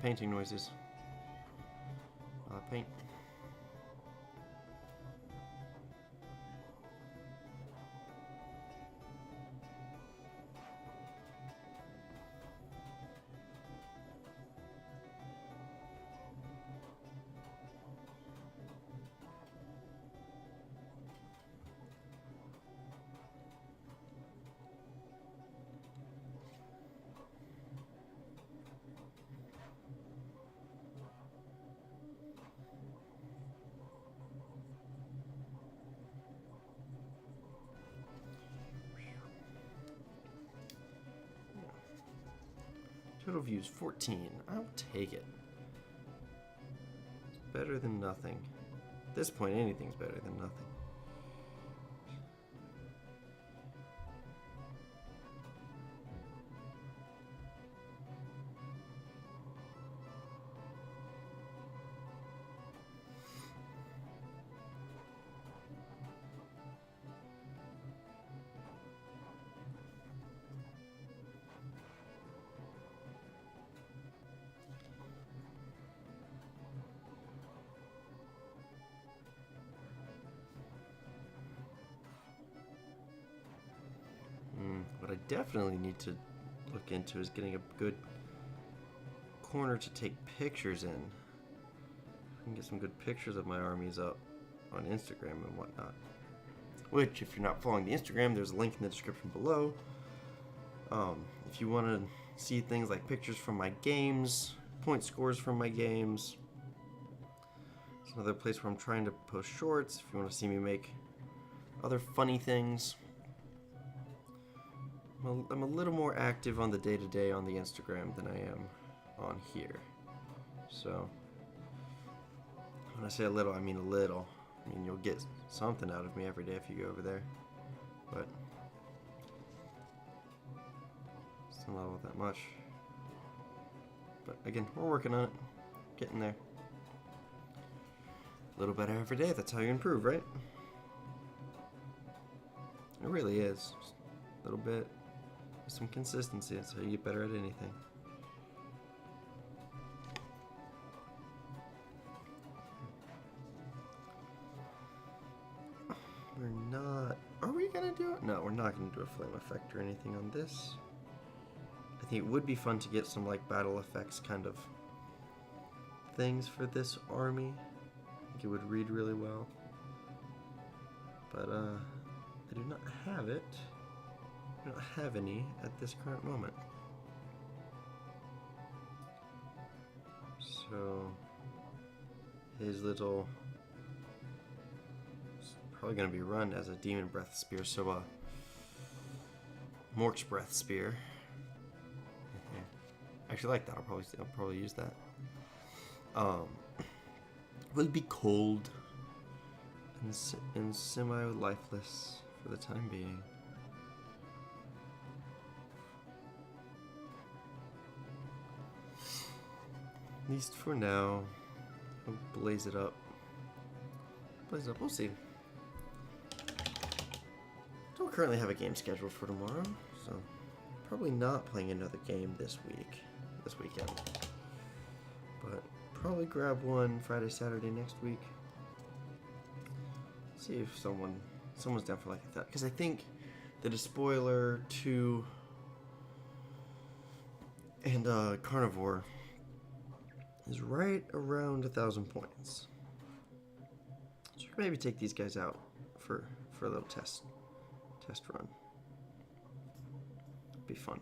S1: painting noises. Paint. Total views 14. I'll take it. It's better than nothing. At this point, anything's better than nothing. What I definitely need to look into is getting a good corner to take pictures in. I can get some good pictures of my armies up on Instagram and whatnot. Which, if you're not following the Instagram, there's a link in the description below. If you want to see things like pictures from my games, point scores from my games. It's another place where I'm trying to post shorts. If you want to see me make other funny things. I'm a little more active on the day-to-day on the Instagram than I am on here. So, when I say a little, I mean a little. I mean, you'll get something out of me every day if you go over there. But, still not all that much. But again, we're working on it. Getting there. A little better every day, that's how you improve, right? It really is. Just a little bit. With some consistency, that's how you get better at anything. We're not... Are we gonna do it? No, we're not gonna do a flame effect or anything on this. I think it would be fun to get some like battle effects kind of things for this army. I think it would read really well. But I do not have it. I don't have any at this current moment. So his little... It's probably going to be run as a demon breath spear, so Mork's breath spear. I actually like that. I'll probably use that. Will be cold and semi-lifeless for the time being. At least for now. I'll blaze it up. Blaze it up, we'll see. Don't currently have a game scheduled for tomorrow, so probably not playing another game this weekend. But probably grab one Friday, Saturday next week. See if someone's down for like that, because I think the Despoiler 2 and Carnivore is right around 1,000 points. So maybe take these guys out for a little test run. Be fun.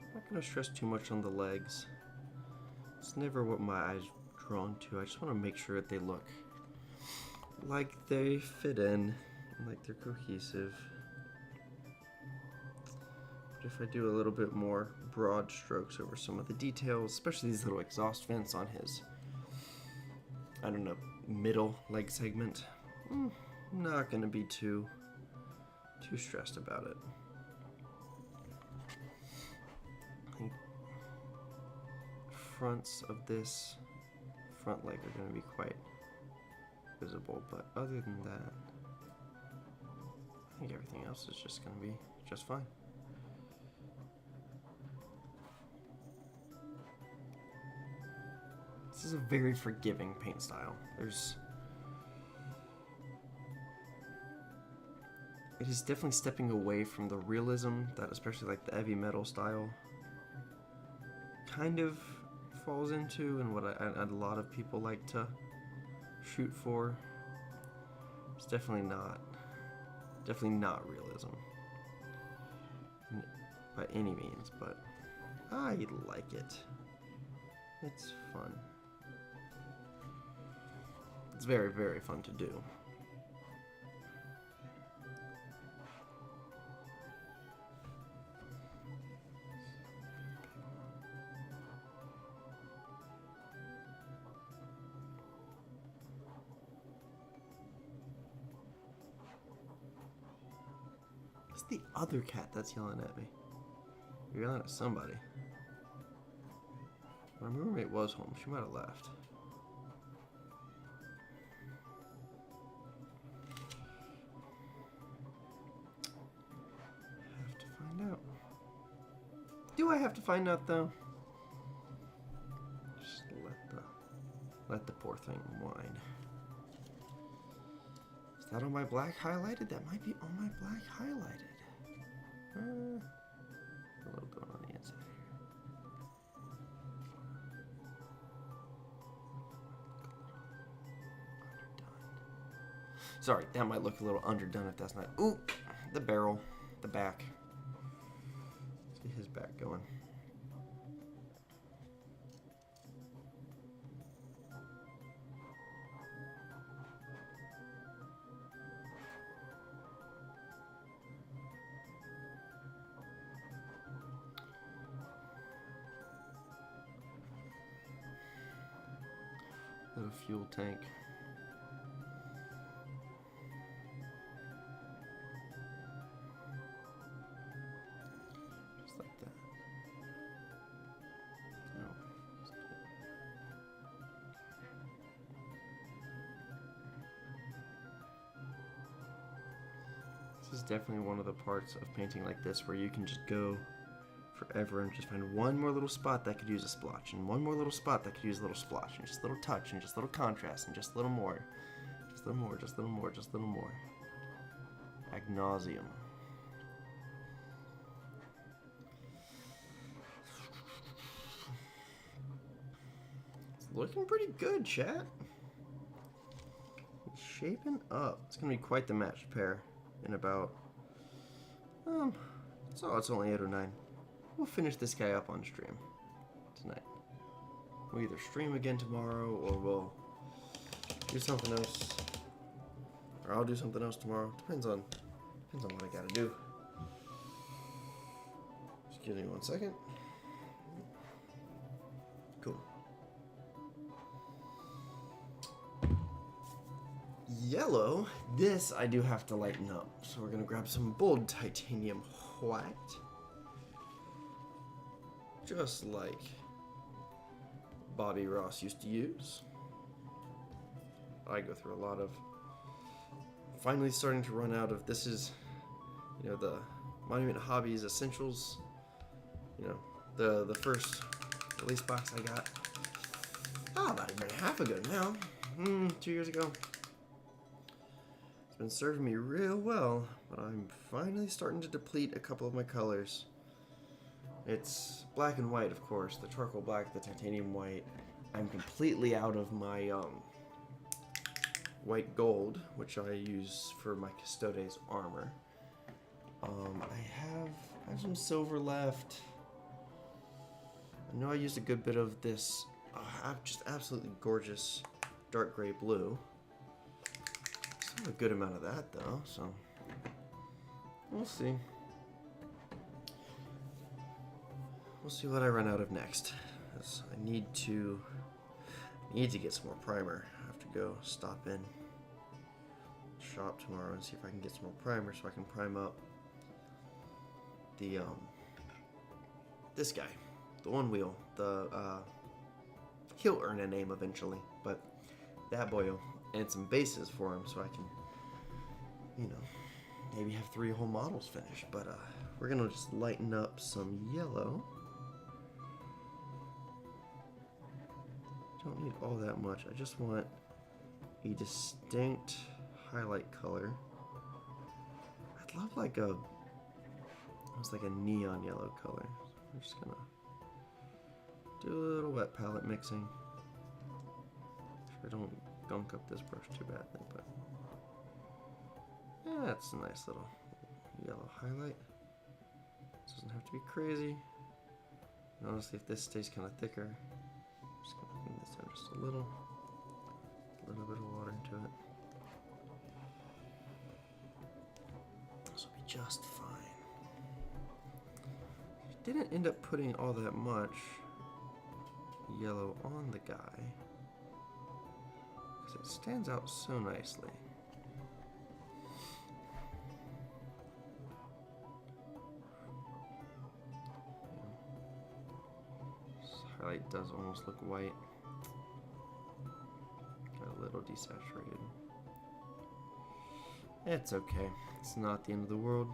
S1: I'm not going to stress too much on the legs. It's never what my eyes are drawn to. I just want to make sure that they look like they fit in and like they're cohesive. But if I do a little bit more broad strokes over some of the details, especially these little exhaust vents on his, I don't know, middle leg segment, I'm not going to be too stressed about it. I think fronts of this front leg are going to be quite visible, but other than that, I think everything else is just going to be just fine. This is a very forgiving paint style. It is definitely stepping away from the realism that especially like the heavy metal style kind of falls into, and what a lot of people like to shoot for. It's definitely not realism by any means, but I like it. It's fun. It's very, very fun to do. the other cat that's yelling at me? You're yelling at somebody. My roommate was home. She might have left. Have to find out. Do I have to find out though? Just let the poor thing whine. Is that on my black highlighted? That might be on my black highlighted. A little going on the inside here. Sorry, that might look a little underdone if that's not. Ooh, the barrel, the back. Let's get his back going. Little fuel tank. Just like that. No. This is definitely one of the parts of painting like this where you can just go forever and just find one more little spot that could use a splotch, and one more little spot that could use a little splotch, and just a little touch, and just a little contrast, and just a little more. Just a little more, just a little more, just a little more. Ad nauseum. It's looking pretty good, chat. It's shaping up. It's gonna be quite the matched pair in about it's only 8 or 9. We'll finish this guy up on stream tonight. We'll either stream again tomorrow, or we'll do something else, or I'll do something else tomorrow. Depends on what I gotta do. Just give me 1 second. Cool. Yellow. This I do have to lighten up, so we're gonna grab some bold titanium white. Just like Bobby Ross used to use. I go through a lot of. Finally starting to run out of. This is, you know, the Monument Hobbies Essentials. You know, the first release box I got. About a year and a half ago now. 2 years ago. It's been serving me real well, but I'm finally starting to deplete a couple of my colors. It's black and white, of course, the charcoal black, the titanium white. I'm completely out of my white gold, which I use for my Custodes armor. I have some silver left. I know I used a good bit of this just absolutely gorgeous dark gray blue. Still a good amount of that though, so we'll see. We'll see what I run out of next. I need to get some more primer. I have to go stop in shop tomorrow and see if I can get some more primer so I can prime up the this guy, the one wheel. He'll earn a name eventually, but that boyo, and some bases for him so I can, you know, maybe have 3 whole models finished. But we're gonna just lighten up some yellow. Don't need all that much. I just want a distinct highlight color. I'd love like almost like a neon yellow color. So I'm just gonna do a little wet palette mixing. Make sure I don't gunk up this brush too badly, but yeah, that's a nice little yellow highlight. This doesn't have to be crazy. And honestly, if this stays kind of thicker, I'm just gonna clean this down just a little bit of water into it. This will be just fine. Didn't end up putting all that much yellow on the guy because it stands out so nicely. highlight does almost look white. Got a little desaturated. It's okay. It's not the end of the world.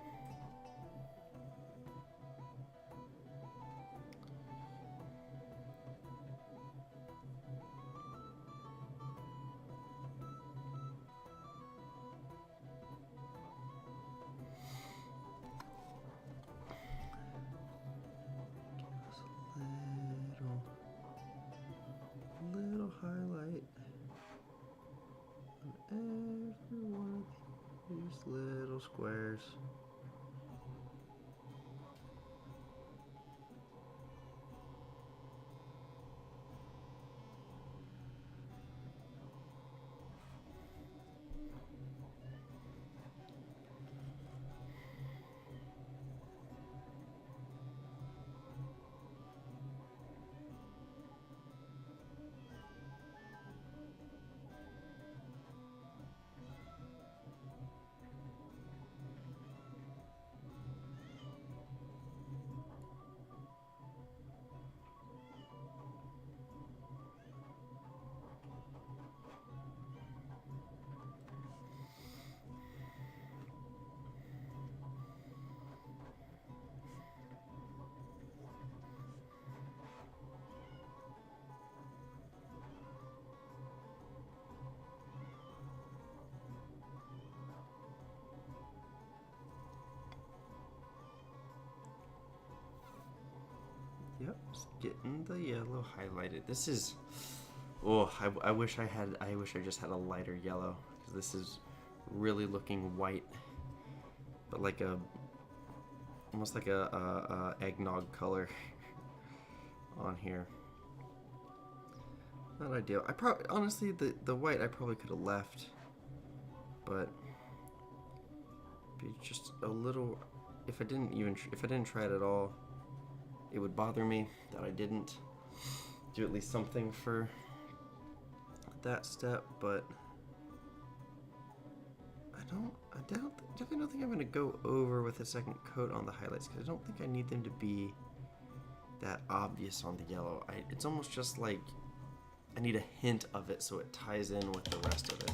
S1: Little highlight on every one of these little squares. Yep, just getting the yellow highlighted. This is, oh, I wish I just had a lighter yellow, because this is really looking white, but like almost like a eggnog color on here. Not ideal. Honestly, the white I probably could have left, but be just a little. If I didn't try it at all, it would bother me that I didn't do at least something for that step, but I definitely don't think I'm gonna go over with a second coat on the highlights, because I don't think I need them to be that obvious on the yellow. It's almost just like I need a hint of it so it ties in with the rest of it.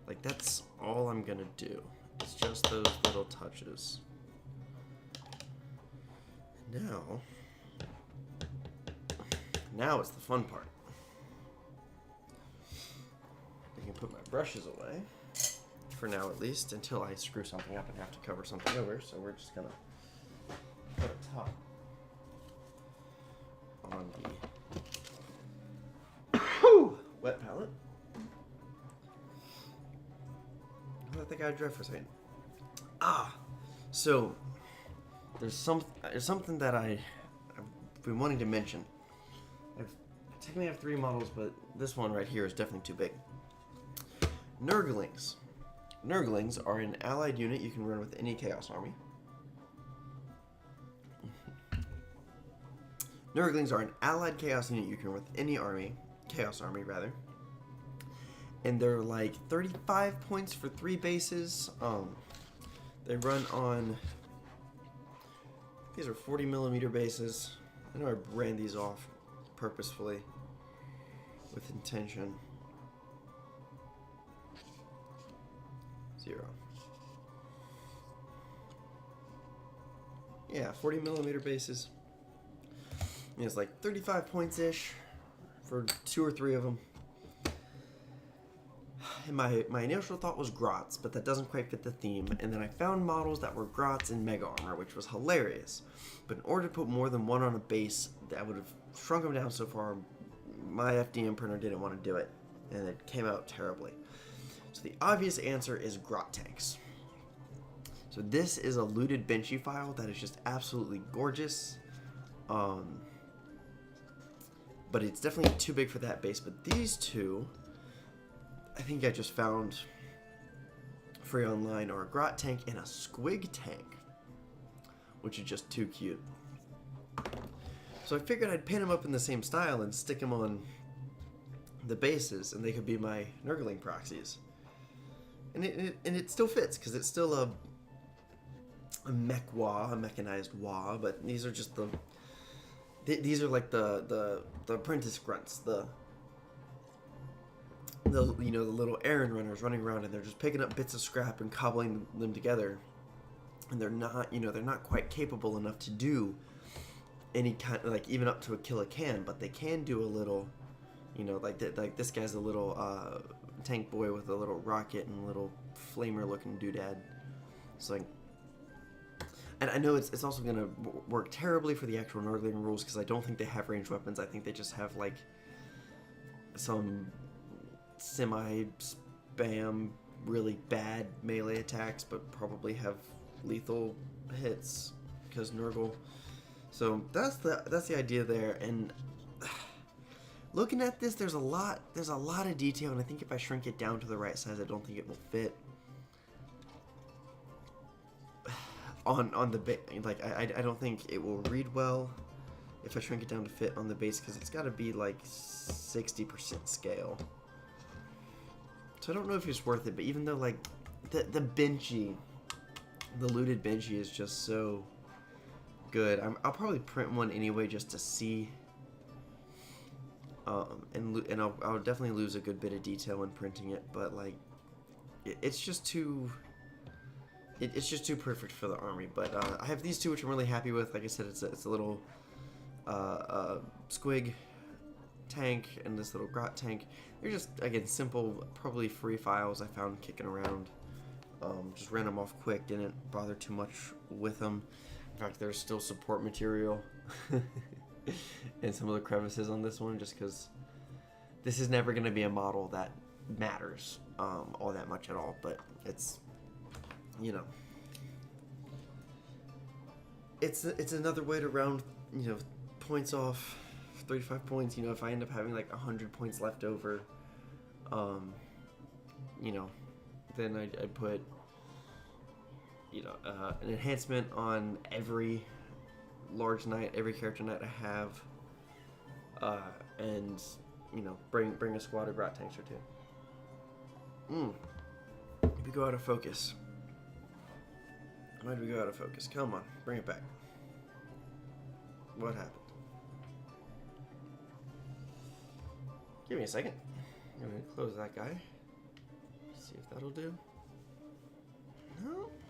S1: Like, that's all I'm gonna do. It's just those little touches. Now it's the fun part. I can put my brushes away, for now at least, until I screw something up and have to cover something over. So we're just gonna put a top on the wet palette. Let that guy dry for a second. So there's something that I've been wanting to mention. I technically have 3 models, but this one right here is definitely too big. Nurglings. Nurglings are an allied unit you can run with any Chaos Army. Nurglings are an allied Chaos unit you can run with any army, Chaos Army rather. And they're like 35 points for 3 bases. They run on, these are 40mm bases. I know I ran these off purposefully with intention. 0. Yeah, 40mm bases. And it's like 35 points-ish for 2 or 3 of them. And my initial thought was Grots, but that doesn't quite fit the theme. And then I found models that were Grots in Mega Armor, which was hilarious. But in order to put more than one on a base, that would have shrunk them down so far. My FDM printer didn't want to do it, and it came out terribly. So the obvious answer is Grot tanks. So this is a looted Benchy file that is just absolutely gorgeous. But it's definitely too big for that base. But these two, I think I just found free online, are a Grot tank and a Squig tank, which is just too cute. So I figured I'd paint them up in the same style and stick them on the bases, and they could be my Nurgling proxies. And it still fits, because it's still a mech-wah, a mechanized wah, but these are just the these are like the apprentice grunts, the you know, the little errand runners running around, and they're just picking up bits of scrap and cobbling them together, and they're not, you know, they're not quite capable enough to do any kind, like even up to a kill a can, but they can do a little, you know, like this guy's a little tank boy with a little rocket and a little flamer looking doodad. It's like, and I know it's also gonna work terribly for the actual Nurgling rules, because I don't think they have ranged weapons. I think they just have like some semi-spam, really bad melee attacks, but probably have lethal hits because Nurgle. So that's the idea there. And looking at this, there's a lot of detail, and I think if I shrink it down to the right size, I don't think it will fit on the base. Like I don't think it will read well if I shrink it down to fit on the base, because it's got to be like 60% scale. So I don't know if it's worth it, but even though like the Benchy, the looted Benchy is just so good, I'll probably print one anyway just to see. And I'll definitely lose a good bit of detail when printing it, but like it's just too perfect for the army. But I have these two, which I'm really happy with. Like I said, it's a little squig tank and this little grot tank. They're just, again, simple, probably free files I found kicking around. Just ran them off quick, didn't bother too much with them. In fact, there's still support material in some of the crevices on this one, just because this is never going to be a model that matters all that much at all. But it's, you know, it's another way to round, you know, points off. 35 points, you know, if I end up having like 100 points left over, you know, then I'd put, you know, an enhancement on every large knight, every character knight I have, and, you know, bring a squad of grot tanks or two. We go out of focus. Why did we go out of focus? Come on, bring it back. What happened? Give me a second. I'm going to close that guy. See if that'll do.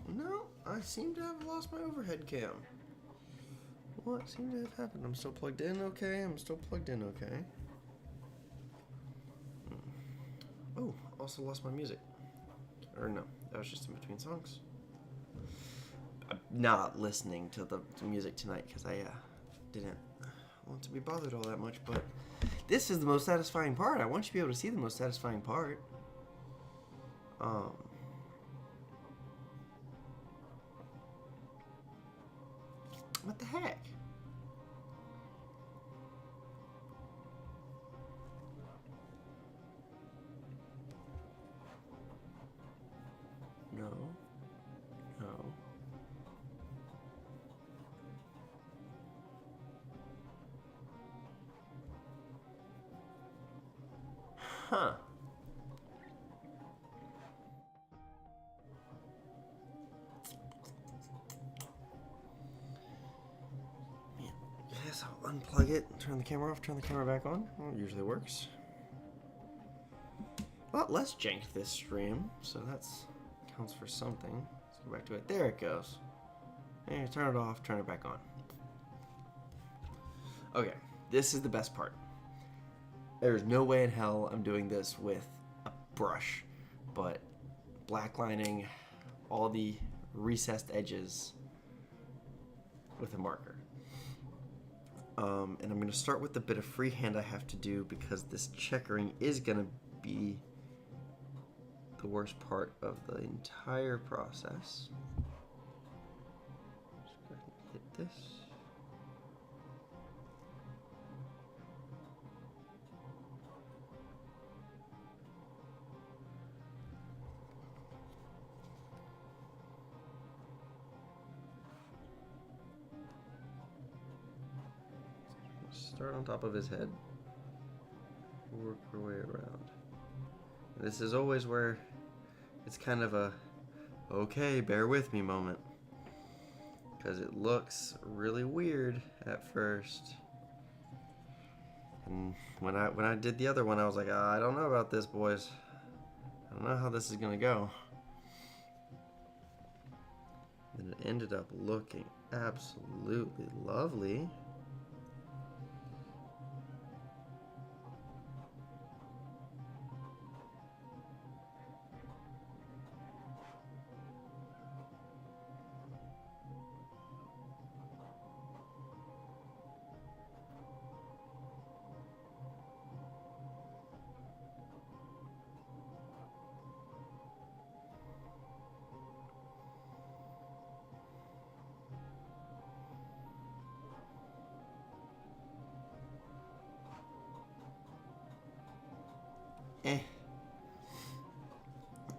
S1: No, I seem to have lost my overhead cam. What seemed to have happened? I'm still plugged in okay. Oh, also lost my music. Or no, that was just in between songs. I'm not listening to the music tonight because I didn't want to be bothered all that much, but this is the most satisfying part. I want you to be able to see the most satisfying part. What the heck? No. Huh. Yes, I'll unplug it, turn the camera off, turn the camera back on. Well, it usually works. Well, let's jank this stream, so that's counts for something. Let's go back to it. There it goes. And turn it off, turn it back on. Okay, this is the best part. There's no way in hell I'm doing this with a brush, but blacklining all the recessed edges with a marker. And I'm going to start with the bit of freehand I have to do, because this checkering is going to be the worst part of the entire process. Just go ahead and hit this. Start on top of his head, work our way around. And this is always where it's kind of a okay, bear with me moment, because it looks really weird at first. And when I did the other one, I was like, I don't know about this, boys. I don't know how this is gonna go. And it ended up looking absolutely lovely.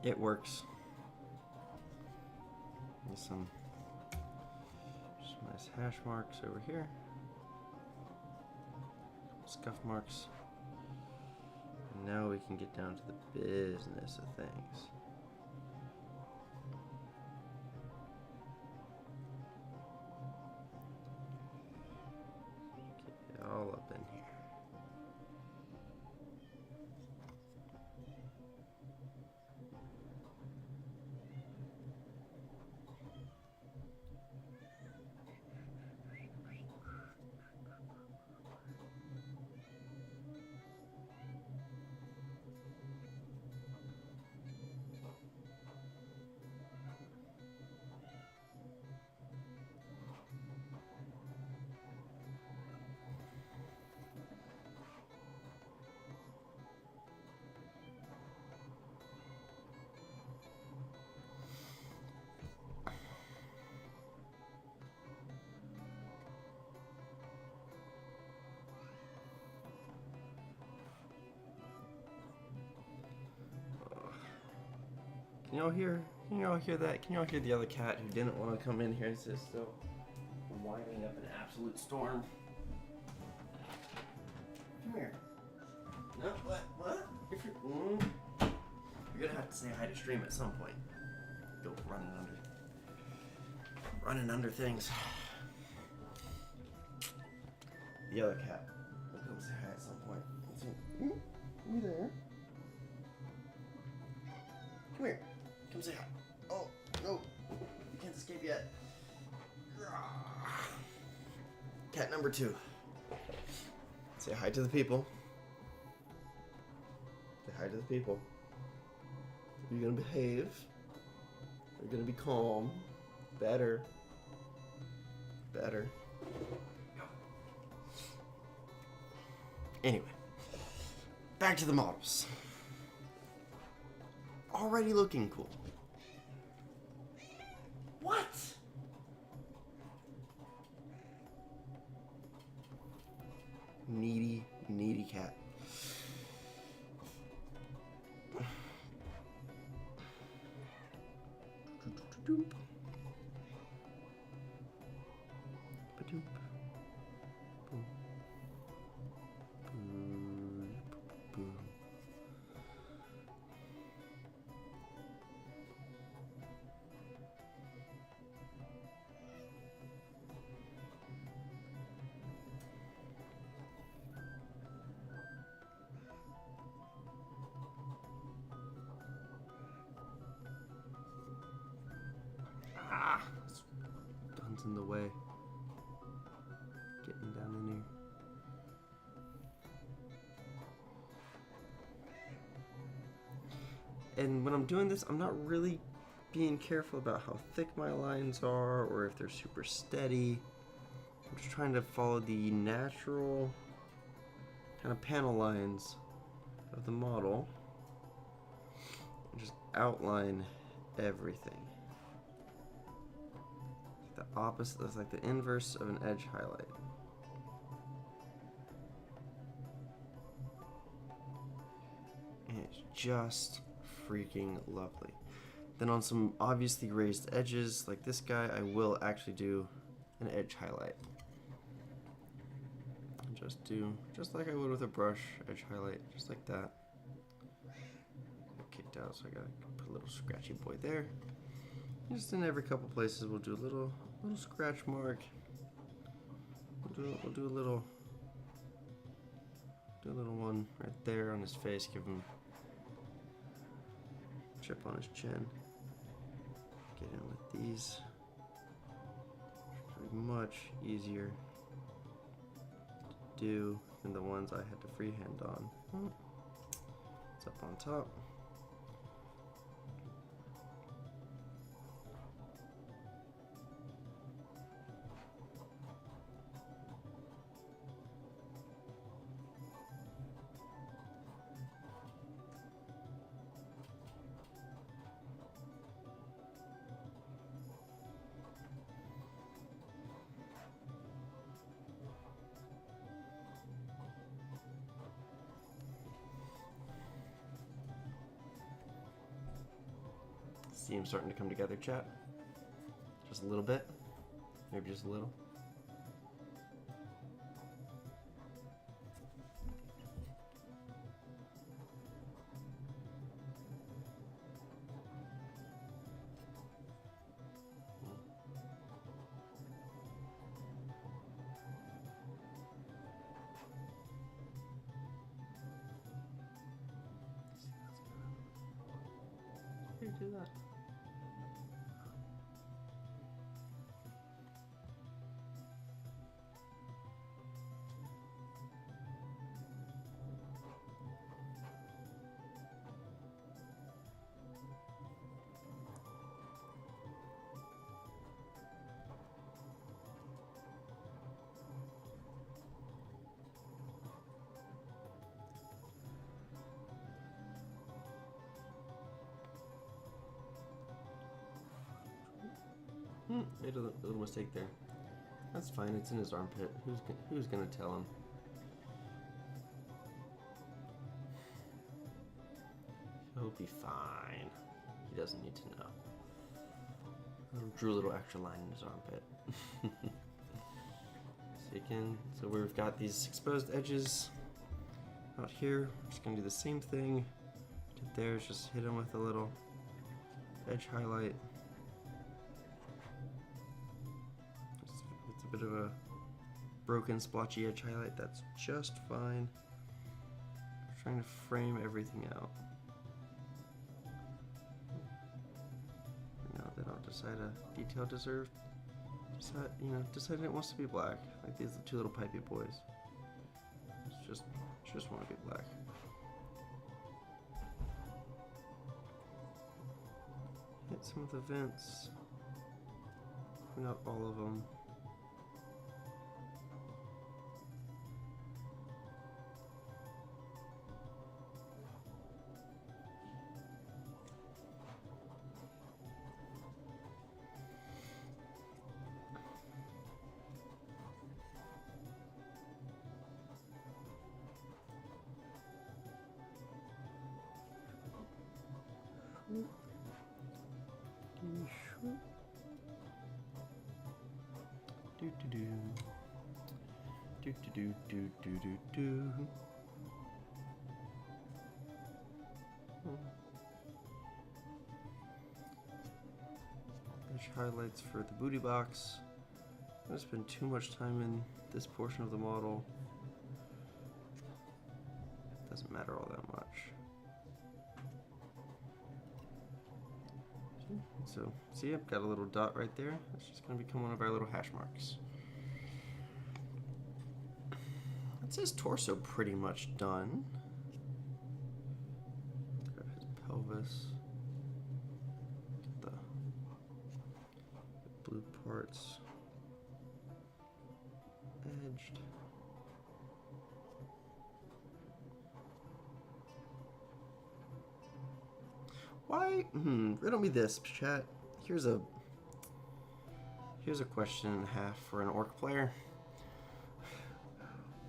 S1: It works. There's some nice hash marks over here. Scuff marks. And now we can get down to the business of things. Get it all up in here. Can y'all hear that? Can y'all hear the other cat who didn't want to come in here? It's just still winding up an absolute storm. Come here. No, what? You're gonna have to say hi to Stream at some point. Go running under things. The other cat will come say hi at some point. You there? Come here. Come say hi. Oh, no. You can't escape yet. Cat number 2. Say hi to the people. Say hi to the people. Are you going to behave? Are you going to be calm? Better. Better. Anyway. Back to the models. Already looking cool. What? Needy cat. Dun's in the way. Getting down in here. And when I'm doing this, I'm not really being careful about how thick my lines are or if they're super steady. I'm just trying to follow the natural kind of panel lines of the model and just outline everything. The opposite, that's like the inverse of an edge highlight. And it's just freaking lovely. Then on some obviously raised edges like this guy, I will actually do an edge highlight. And just like I would with a brush, edge highlight, just like that. Kicked out, so I gotta put a little scratchy boy there. Just in every couple places, we'll do a little scratch mark. We'll do a little Do a little one right there on his face, give him a chip on his chin. Get in with these. Should be much easier to do than the ones I had to freehand on. It's up on top. See him starting to come together, chat. Just a little bit. Maybe just a little. How do you do that? Made a little mistake there. That's fine. It's in his armpit. Who's gonna tell him? He'll be fine. He doesn't need to know. I drew a little extra line in his armpit. So we've got these exposed edges out here. We're just gonna do the same thing. Did there, just hit him with a little edge highlight. It's a bit of a broken splotchy edge highlight. That's just fine. I'm trying to frame everything out. Now they don't decide a detail decided it wants to be black, like these two little pipey boys. It's just want to be black. Hit some of the vents, not all of them. Edge highlights for the booty box. I'm gonna spend too much time in this portion of the model. Doesn't matter all that much. So, see, I've got a little dot right there. That's just going to become one of our little hash marks. That's his torso pretty much done. Grab his pelvis. Get the blue parts edged. Why? Riddle me this, chat. Here's a question and a half for an orc player.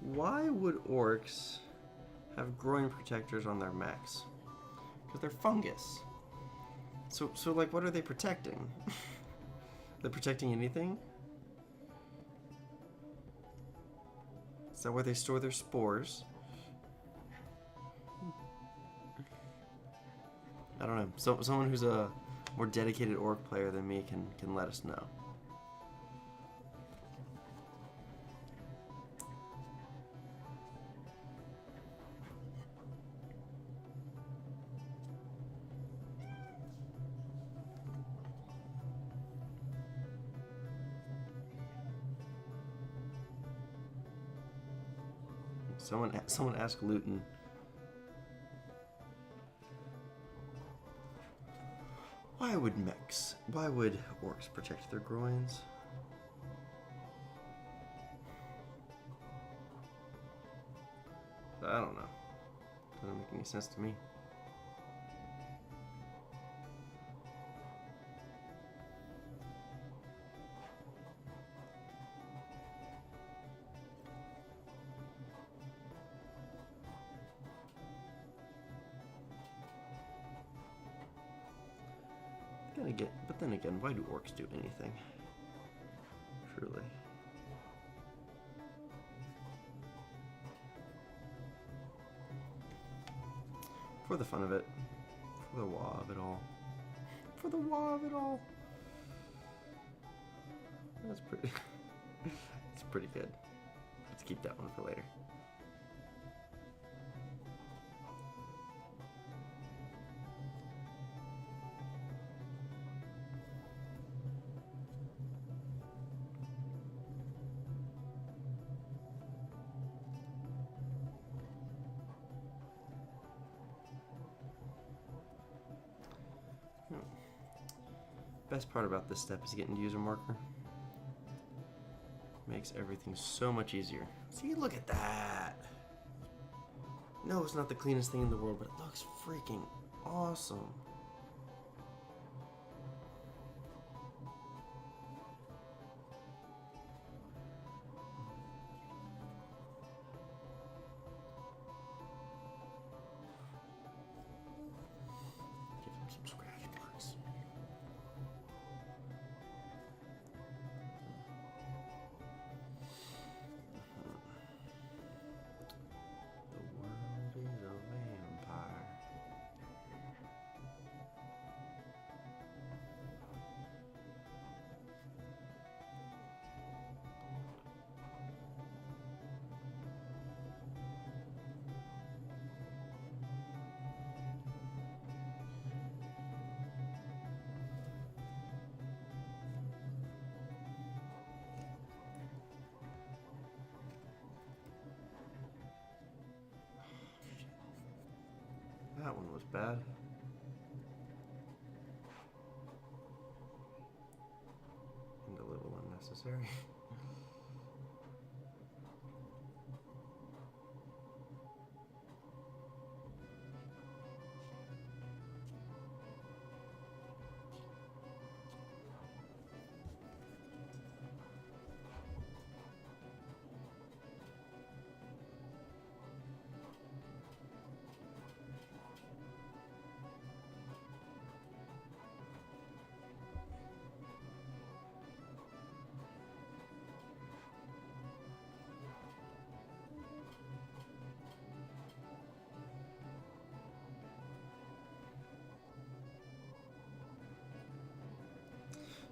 S1: Why would orcs have groin protectors on their mechs? Because they're fungus. So like, what are they protecting? They're protecting anything? Is that where they store their spores? I don't know. So someone who's a more dedicated orc player than me can let us know. Someone ask Luton. Why would orcs protect their groins? I don't know. Doesn't make any sense to me. But then again, why do orcs do anything? Truly. For the fun of it. For the wah of it all. For the wah of it all. That's pretty... it's pretty good. Let's keep that one for later. Best part about this step is getting to use a marker. Makes everything so much easier. See, look at that. No, it's not the cleanest thing in the world, but it looks freaking awesome. Give him some scratch marks. That one was bad. And a little unnecessary.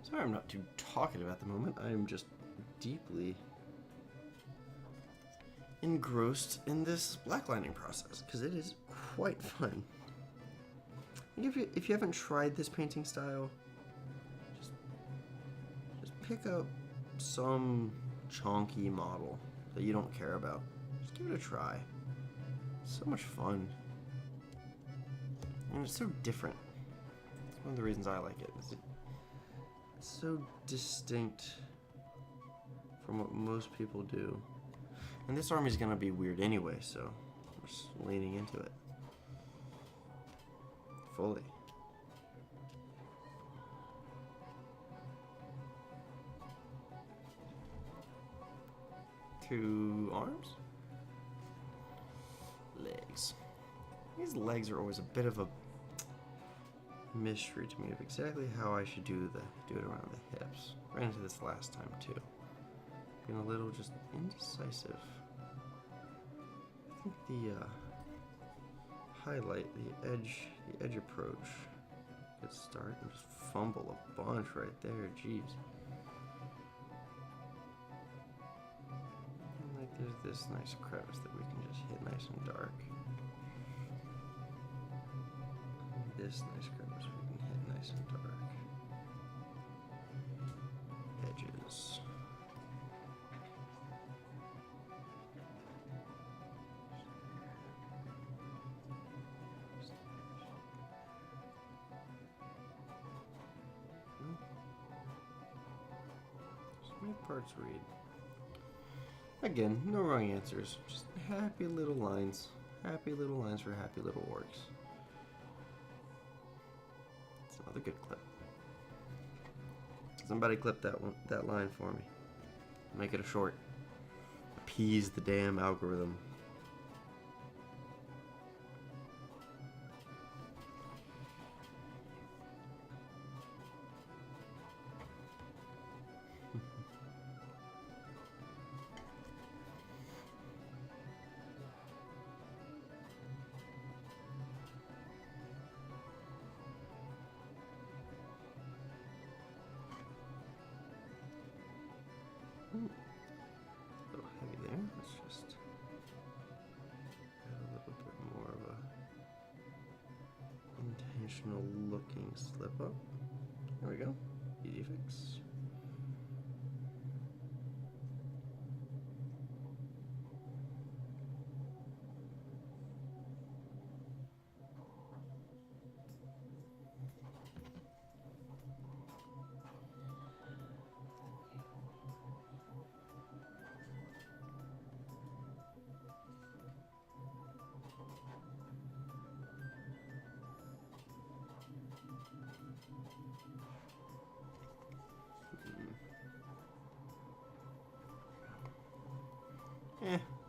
S1: Sorry, I'm not too talkative at the moment. I am just deeply engrossed in this blacklining process because it is quite fun. If you haven't tried this painting style, just pick up some chonky model that you don't care about. Just give it a try. It's so much fun. And it's so different. It's one of the reasons I like it. It's so distinct from what most people do. And this army's gonna be weird anyway, so we're just leaning into it. Fully. Two arms. Legs. These legs are always a bit of a mystery to me of exactly how I should do it around the hips. Ran into this last time too. Being a little just indecisive. I think the highlight, the edge approach. Good start and just fumble a bunch right there. Jeez. And like there's this nice crevice that we can just hit nice and dark. This nice crevice we can hit nice and dark. Edges. Make parts read. Again, no wrong answers. Just happy little lines. Happy little lines for happy little orcs. It's another good clip. Somebody clip that line for me. Make it a short. Appease the damn algorithm. A little heavy there. Let's just add a little bit more of a intentional looking slip up. There we go. Easy fix.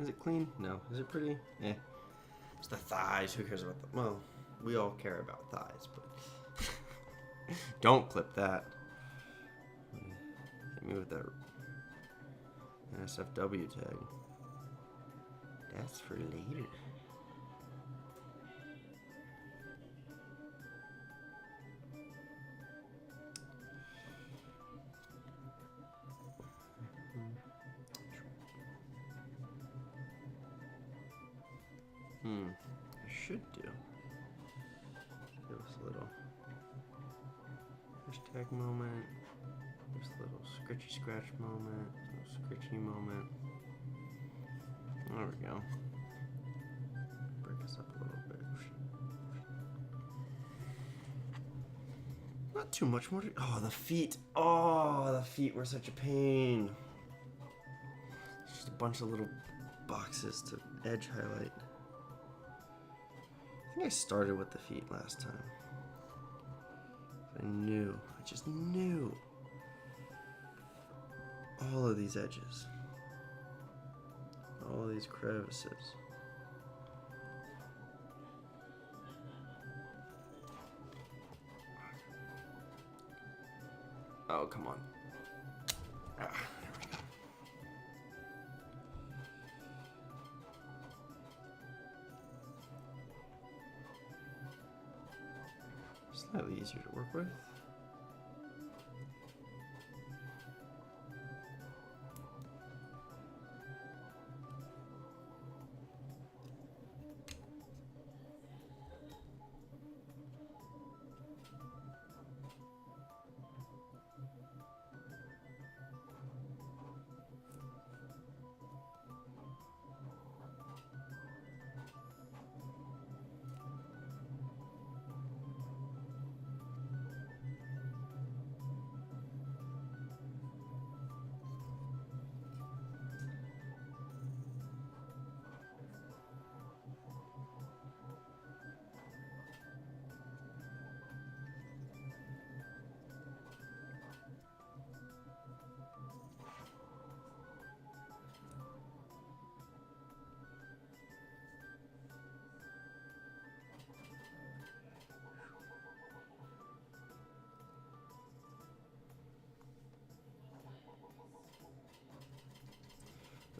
S1: Is it clean? No. Is it pretty? It's the thighs. Who cares about the... Well, we all care about thighs, but... Don't clip that. Hit me with that NSFW tag. That's for later. I should do. Give us a little hashtag moment. Give us a little scritchy scratch moment. A little scritchy moment. There we go. Break us up a little bit. Not too much more. Oh, the feet. Oh, the feet were such a pain. It's just a bunch of little boxes to edge highlight. I think I started with the feet last time. I just knew all of these edges, all of these crevices. Oh, come on. There we go. Slightly easier to work with.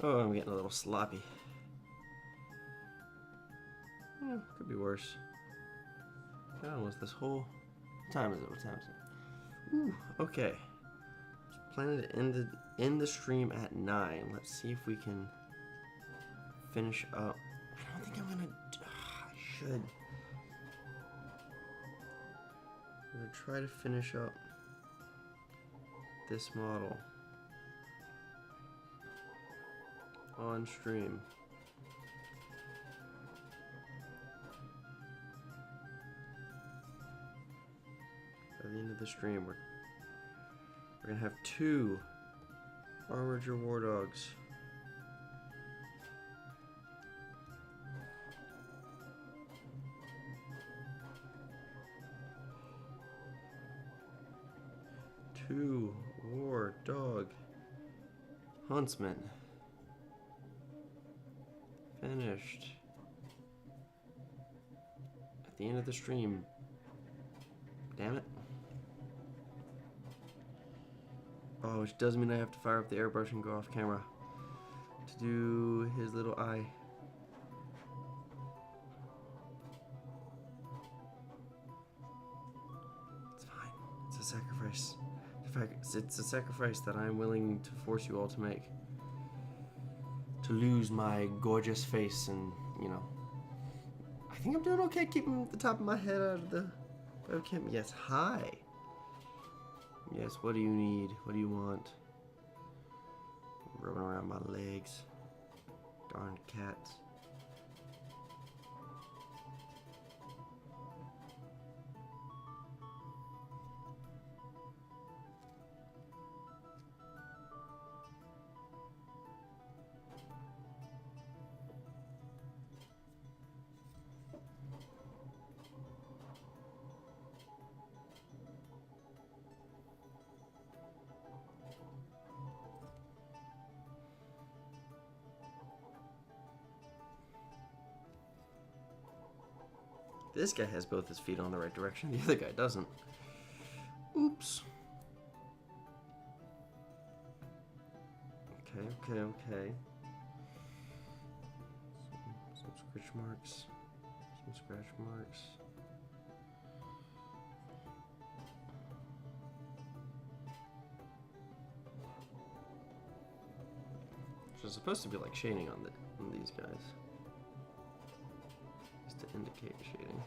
S1: Oh, I'm getting a little sloppy. Yeah, could be worse. Got almost this whole... What time is it? What time is it? Ooh, okay. Just planning to end the stream at 9. Let's see if we can finish up. I don't think I'm gonna... I should. I'm gonna try to finish up this model on stream. By the end of the stream, we're gonna have 2 Armored your war dogs. Two war dog huntsmen. Finished. At the end of the stream. Damn it. Oh, which does mean I have to fire up the airbrush and go off camera to do his little eye. It's fine. It's a sacrifice. In fact, it's a sacrifice that I'm willing to force you all to make. To lose my gorgeous face and, you know. I think I'm doing okay keeping the top of my head out of the webcam. Yes, hi. Yes, what do you need? What do you want? Rubbing around my legs. Darn cats. This guy has both his feet on the right direction. The other guy doesn't. Oops. Okay. Some scratch marks. Some scratch marks. Which is supposed to be like shading on these guys. To indicate shading.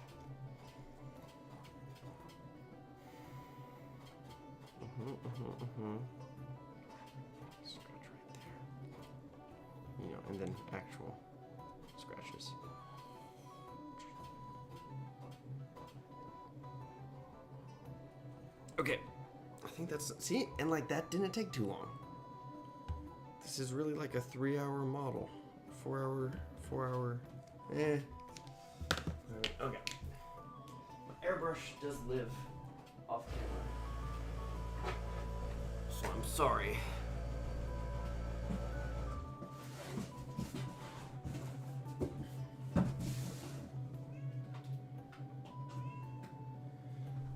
S1: Scratch right there. You know, and then actual scratches. Okay. I think that's, see, and like that didn't take too long. This is really like a 3-hour model. 4 hour, Okay. My airbrush does live off camera. So I'm sorry.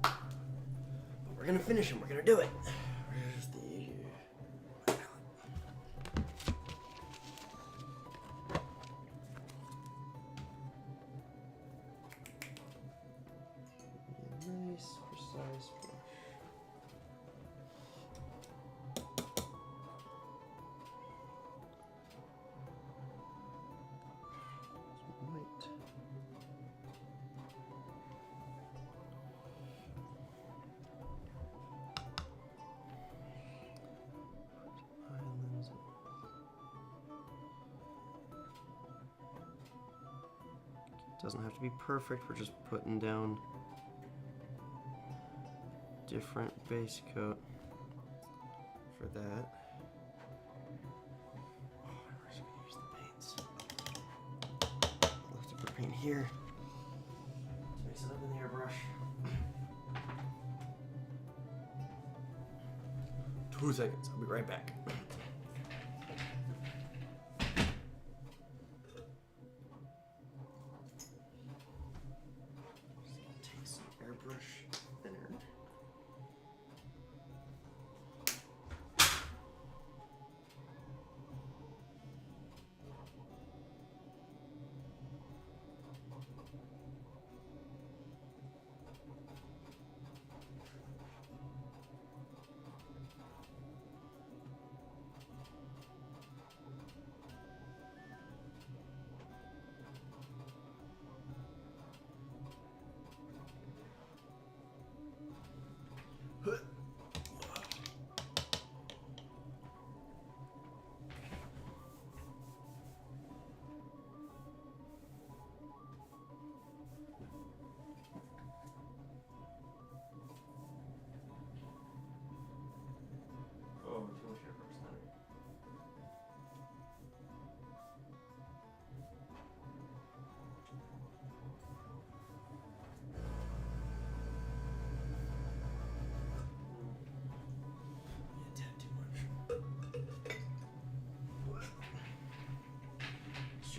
S1: But we're gonna finish him. We're gonna do it. Where's the nice, precise brush. Some white. Islands. Doesn't have to be perfect. We're just putting down different base coat for that. Oh, we're just gonna use the paints. I'll have to put paint here. Mix it up in the airbrush. 2 seconds. I'll be right back. Take some airbrush thinner.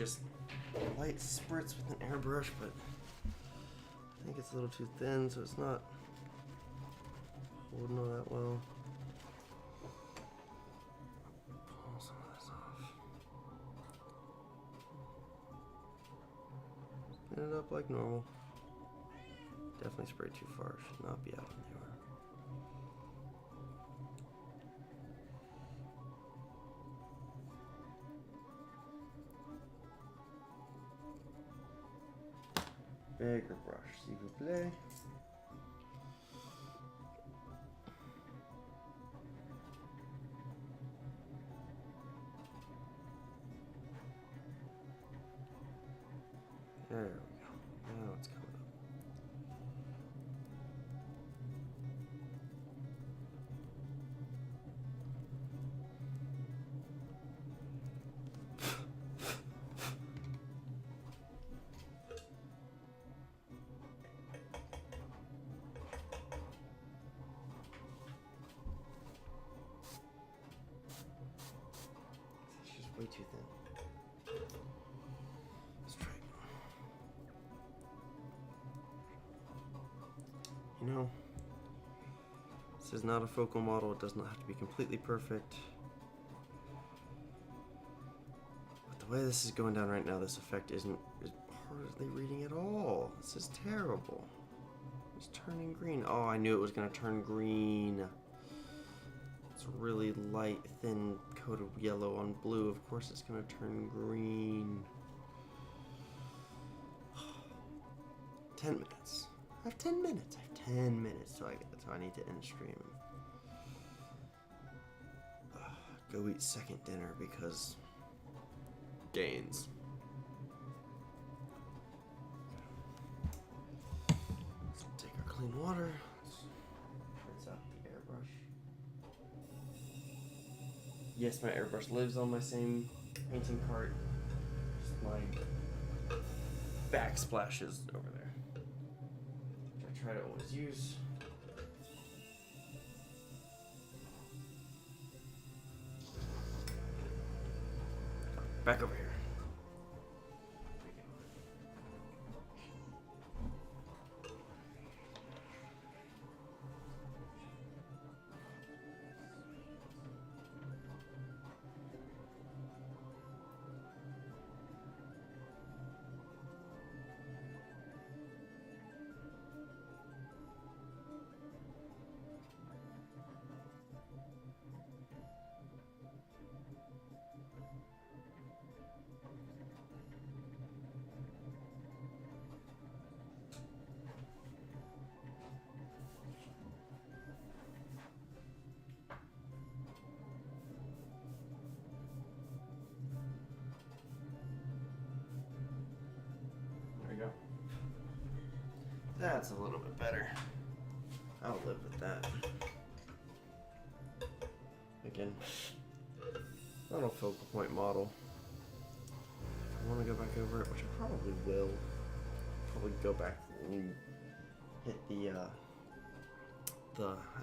S1: just light spurts with an airbrush, but I think it's a little too thin, so it's not holding all that well. Pull some of this off. Spin it up like normal. Definitely sprayed too far. Should not be out in the yard. Bigger brush, s'il vous plaît. There we go. Now it's coming up. It's just way too thin. Let's try it. You know, this is not a focal model. It does not have to be completely perfect. But the way this is going down right now, this effect isn't hardly reading at all. This is terrible. It's turning green. Oh, I knew it was going to turn green. It's a really light, thin coat of yellow on blue. Of course it's going to turn green. 10 minutes. I have 10 minutes. I have 10 minutes till I need to end stream. Go eat second dinner because gains. Let's take our clean water. Let's rinse out the airbrush. Yes, my airbrush lives on my same painting cart. Just my backsplash is over there. Which I try to always use. Back over here. That's a little bit better. I'll live with that. Again, not a focal point model. If I want to go back over it, which I probably will. Probably go back and hit the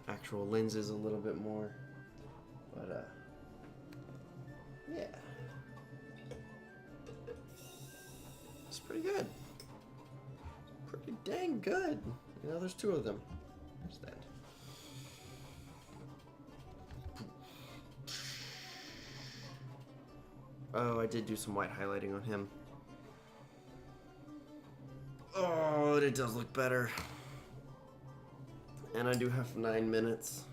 S1: actual lenses a little bit more. But yeah, it's pretty good. Pretty dang good. You know, there's two of them. There's that. Oh, I did do some white highlighting on him. Oh, it does look better. And I do have 9 minutes.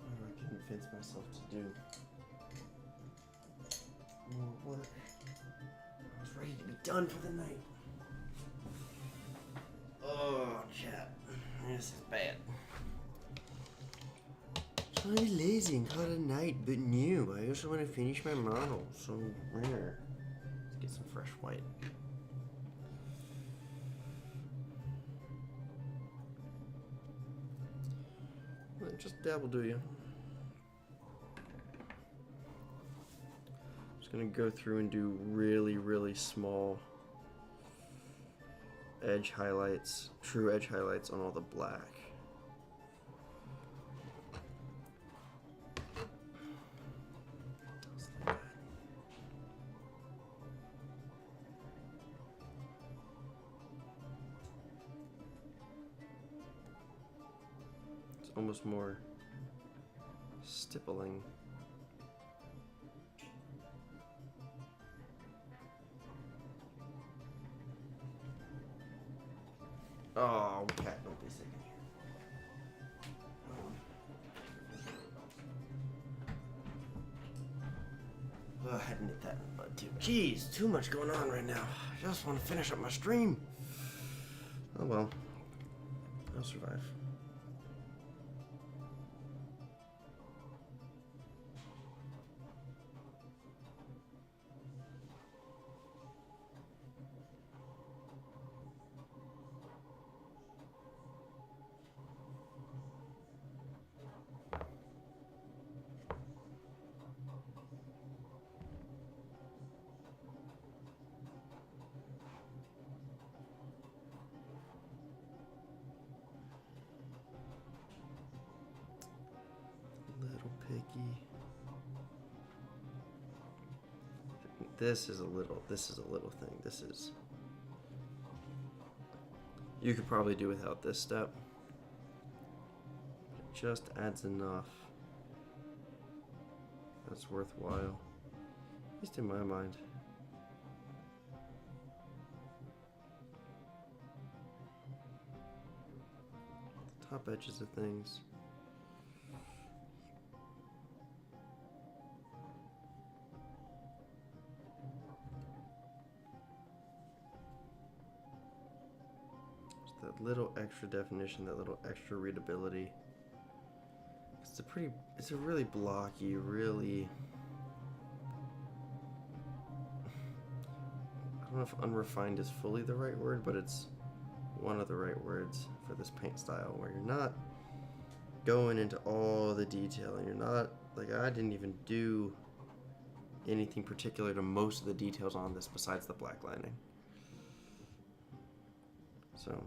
S1: What do I convince myself to do? More work. I was ready to be done for the night. Oh, chat. This is bad. Trying to be lazy and call it a night, but new. I also want to finish my model, so rare. Let's get some fresh white. Well, just dabble, do you? Just gonna go through and do really, really small edge highlights, true edge highlights on all the black. It's almost more stippling. Oh, cat, don't be sick in here. Oh, I hadn't hit that in the bud too. Jeez, too much going on right now. I just want to finish up my stream. Oh well, I'll survive. Little piggy. This is a little thing. This is, you could probably do without this step. It just adds enough that's worthwhile, at least in my mind. The top edges of things. That little extra definition, that little extra readability. It's a really blocky, really, I don't know if unrefined is fully the right word, but it's one of the right words for this paint style, where you're not going into all the detail, and you're not, like, I didn't even do anything particular to most of the details on this besides the black lining. So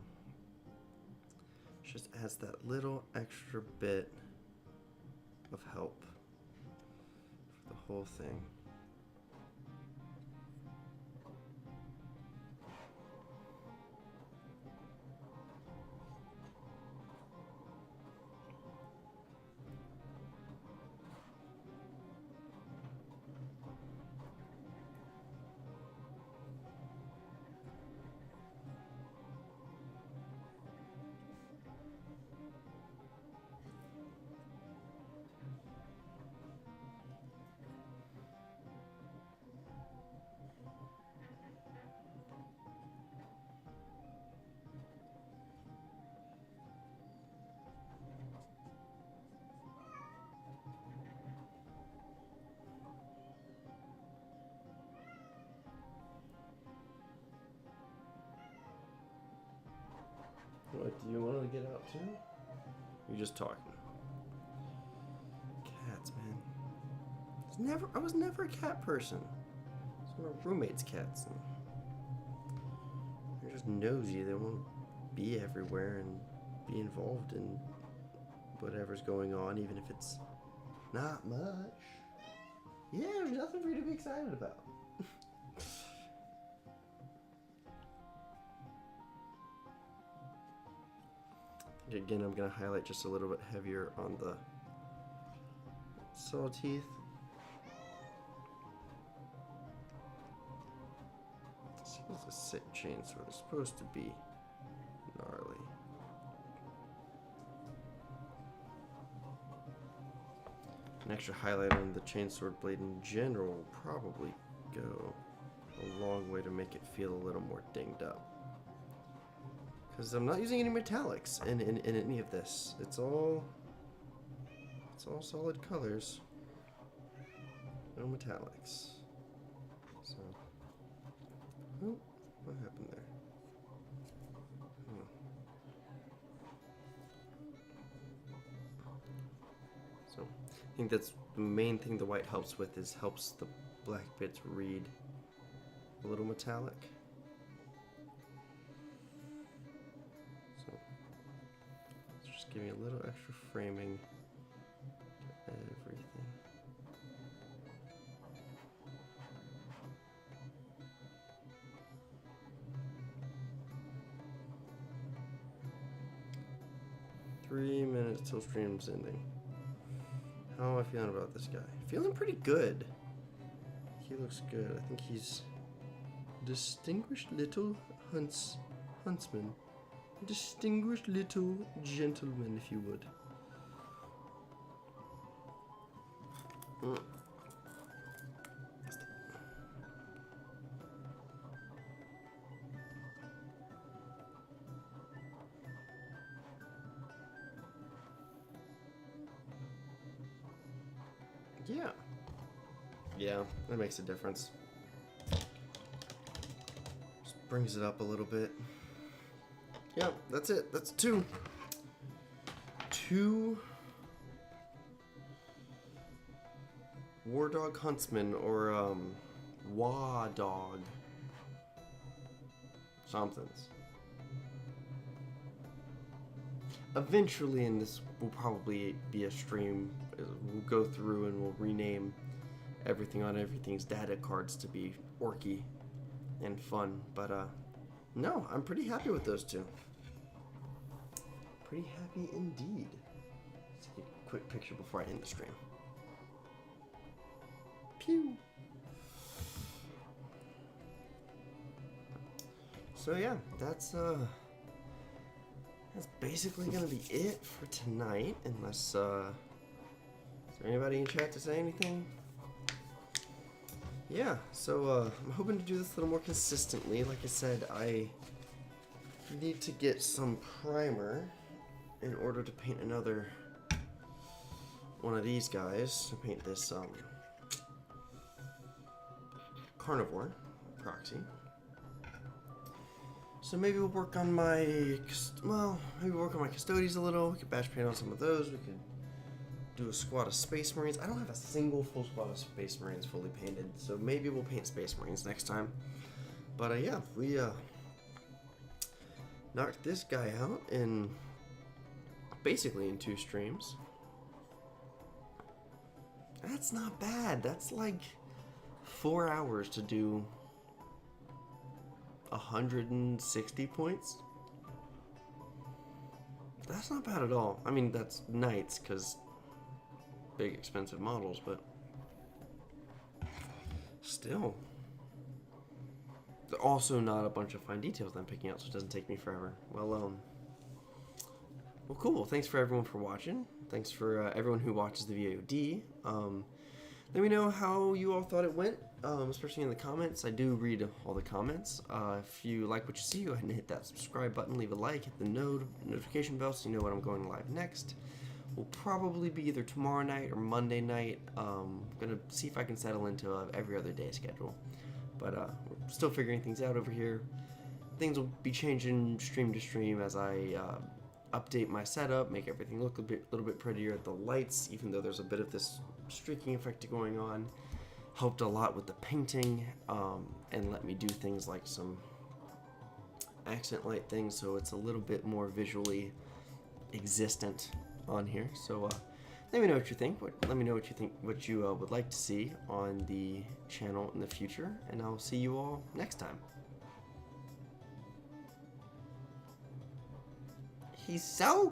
S1: just adds that little extra bit of help for the whole thing. What, do you want to get out too? You're just talking. Cats, man. I was never a cat person. It's my roommate's cats. And they're just nosy. They won't be everywhere and be involved in whatever's going on, even if it's not much. Yeah, there's nothing for you to be excited about. Again, I'm going to highlight just a little bit heavier on the saw teeth. This is a sick chainsaw. They're supposed to be gnarly. An extra highlight on the chainsaw blade in general will probably go a long way to make it feel a little more dinged up. Because I'm not using any metallics in any of this. It's all solid colors. No metallics. So, oh, what happened there? Oh. So, I think that's the main thing the white helps with, is helps the black bits read a little metallic. Give me a little extra framing to everything. 3 minutes till stream's ending. How am I feeling about this guy? Feeling pretty good. He looks good. I think he's distinguished little huntsman. Distinguished little gentleman, if you would. Yeah, that makes a difference. Just brings it up a little bit. Yeah, that's it. That's two. Two War Dog Huntsman or Wa Dog somethings. Eventually, in this will probably be a stream. We'll go through and we'll rename everything on everything's data cards to be orky and fun. But no, I'm pretty happy with those two. Pretty happy indeed. Let's take a quick picture before I end the stream. Pew. So yeah, that's basically gonna be it for tonight, unless is there anybody in chat to say anything? Yeah, so I'm hoping to do this a little more consistently. Like I said, I need to get some primer in order to paint another one of these guys, to paint this carnivore proxy. So maybe we'll work on my, maybe work on my custodies a little. We could batch paint on some of those. We could do a squad of Space Marines. I don't have a single full squad of Space Marines fully painted, so maybe we'll paint Space Marines next time. But yeah, we knocked this guy out in basically in 2 streams. That's not bad. That's like 4 hours to do 160 points. That's not bad at all. I mean, that's knights, because big expensive models, but still. They're also not a bunch of fine details that I'm picking out, so it doesn't take me forever. Well, cool. Thanks for everyone for watching. Thanks for everyone who watches the VOD. Let me know how you all thought it went, especially in the comments. I do read all the comments. If you like what you see, go ahead and hit that subscribe button, leave a like, hit the notification bell so you know when I'm going live next. Will probably be either tomorrow night or Monday night. Gonna see if I can settle into a every other day schedule. But we're still figuring things out over here. Things will be changing stream to stream as I update my setup, make everything look a little bit prettier. The lights, even though there's a bit of this streaking effect going on, helped a lot with the painting, and let me do things like some accent light things, so it's a little bit more visually existent on here. So let me know what you think. Let me know what you think, what you would like to see on the channel in the future, and I'll see you all next time. He's so